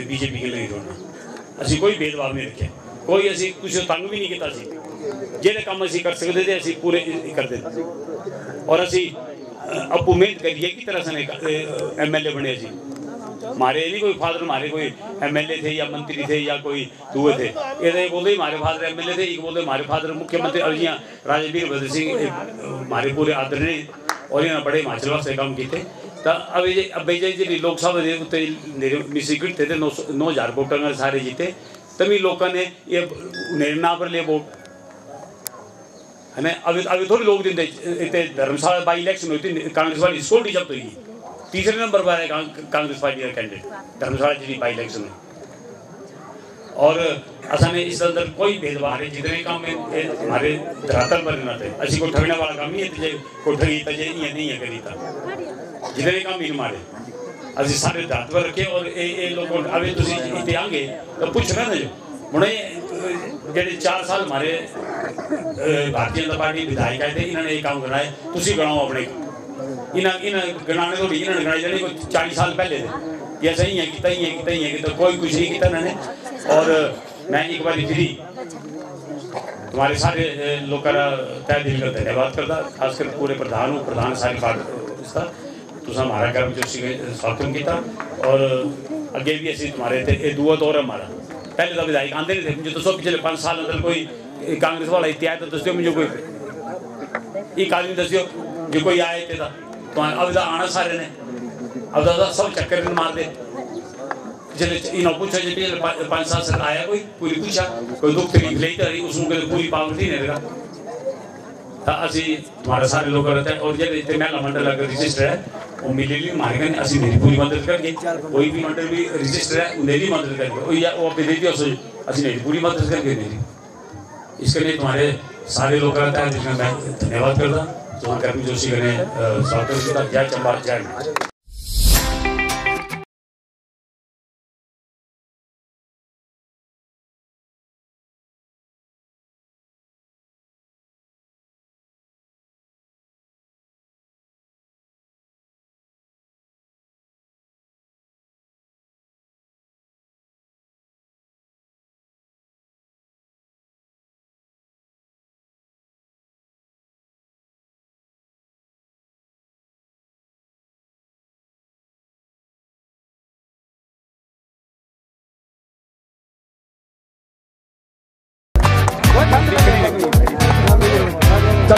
BJP के लिए जोड़ना असी कोई भेदभाव नहीं रखे कोई असी कुछ तंग भी नहीं किया जेडे काम असी कर सकते थे असी पूरे करते और असी अपू मेहनत करिए की तरह से MLA बने असी हमारे नहीं कोई फादर हमारे कोई MLA थे या मंत्री थे या कोई दुए थे ये बोलते हमारे फादर MLA थे एक बोलते हमारे फादर मुख्यमंत्री और यहाँ राजा वीरभद्र सिंह हमारे पूरे आदरणीय और यहाँ बड़े हिमाचल वास्ते काम किए तो अब जी लोकसभा उत्ते सीक्रेट थे 9,000 वोटर सारे जीते तभी लोगों ने ये मेरे नाम पर लिए वोट है ना अभी थोड़ी लोग देते इतने धर्मशाला बाई इलेक्शन होती कांग्रेस वाली स्कूल जब्त हुई तीसरे नंबर पर है कांग्रेस पार्टी का candidate Dharamshala ji by election में और असाने इस अंदर कोई भेदभाव नहीं जितने काम हमारे धरातल पर ना थे असी को ठगने वाला काम नहीं है को ठगी तजे ये नहीं है करी था जितने काम नहीं हमारे असी सारे धरातल पर रखे और ये लोग अभी तुम इतने आएंगे तो पूछ रहे ना जो मुड़े जेडे 4 साल हमारे भारतीय जनता पार्टी विधायक आए थे इन्होंने ये काम कराए तुम गणाओ अपने इन्हें गणाने तो इन्होंने गणाई जाने कोई 40 साल पहले थे ये सही है कि तो कोई कुछ नहीं किया इन्होंने और मैं एक बार फिरी तुम्हारे सारे लोग तय दिल का धन्यवाद करता खासकर पूरे प्रधान सारी बात हमारा कर्म जोशी स्वागत किया और अगे भी असं तुम्हारे थे दुआ दौर है हमारा पहले तो विधायक आते नहीं थे जो तो पिछले 5 साल अंदर कोई कांग्रेस वाला इत्यादि तो दस्यो मुझे कोई एक आदमी दस्यो जो कोई आए थे तो अब आना सारे ने अब सब चक्कर मार दे जब इन्होंने पूछा जब 5 साल से आया कोई पूरी पूछा कोई दुख तकलीफ ले तो उसमें पूरी पावर्टी नहीं लगा तो असी तुम्हारे सारे लोग रहते हैं और जब इतने महिला मंडल अगर रजिस्टर है वो मिलेगी हमारे कहीं असी मेरी पूरी मदद करके कोई भी मंडल भी रजिस्टर है उन्हें भी मदद करके वो अपनी देती है असी मेरी पूरी मदद करके मेरी इसके लिए तुम्हारे सारे लोग रहते हैं जिसमें मैं धन्यवाद करता तुम्हारे कर्मी जोशी ने स्वागत किया जय चंबा जय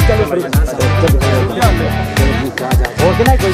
चलो और क्या कोई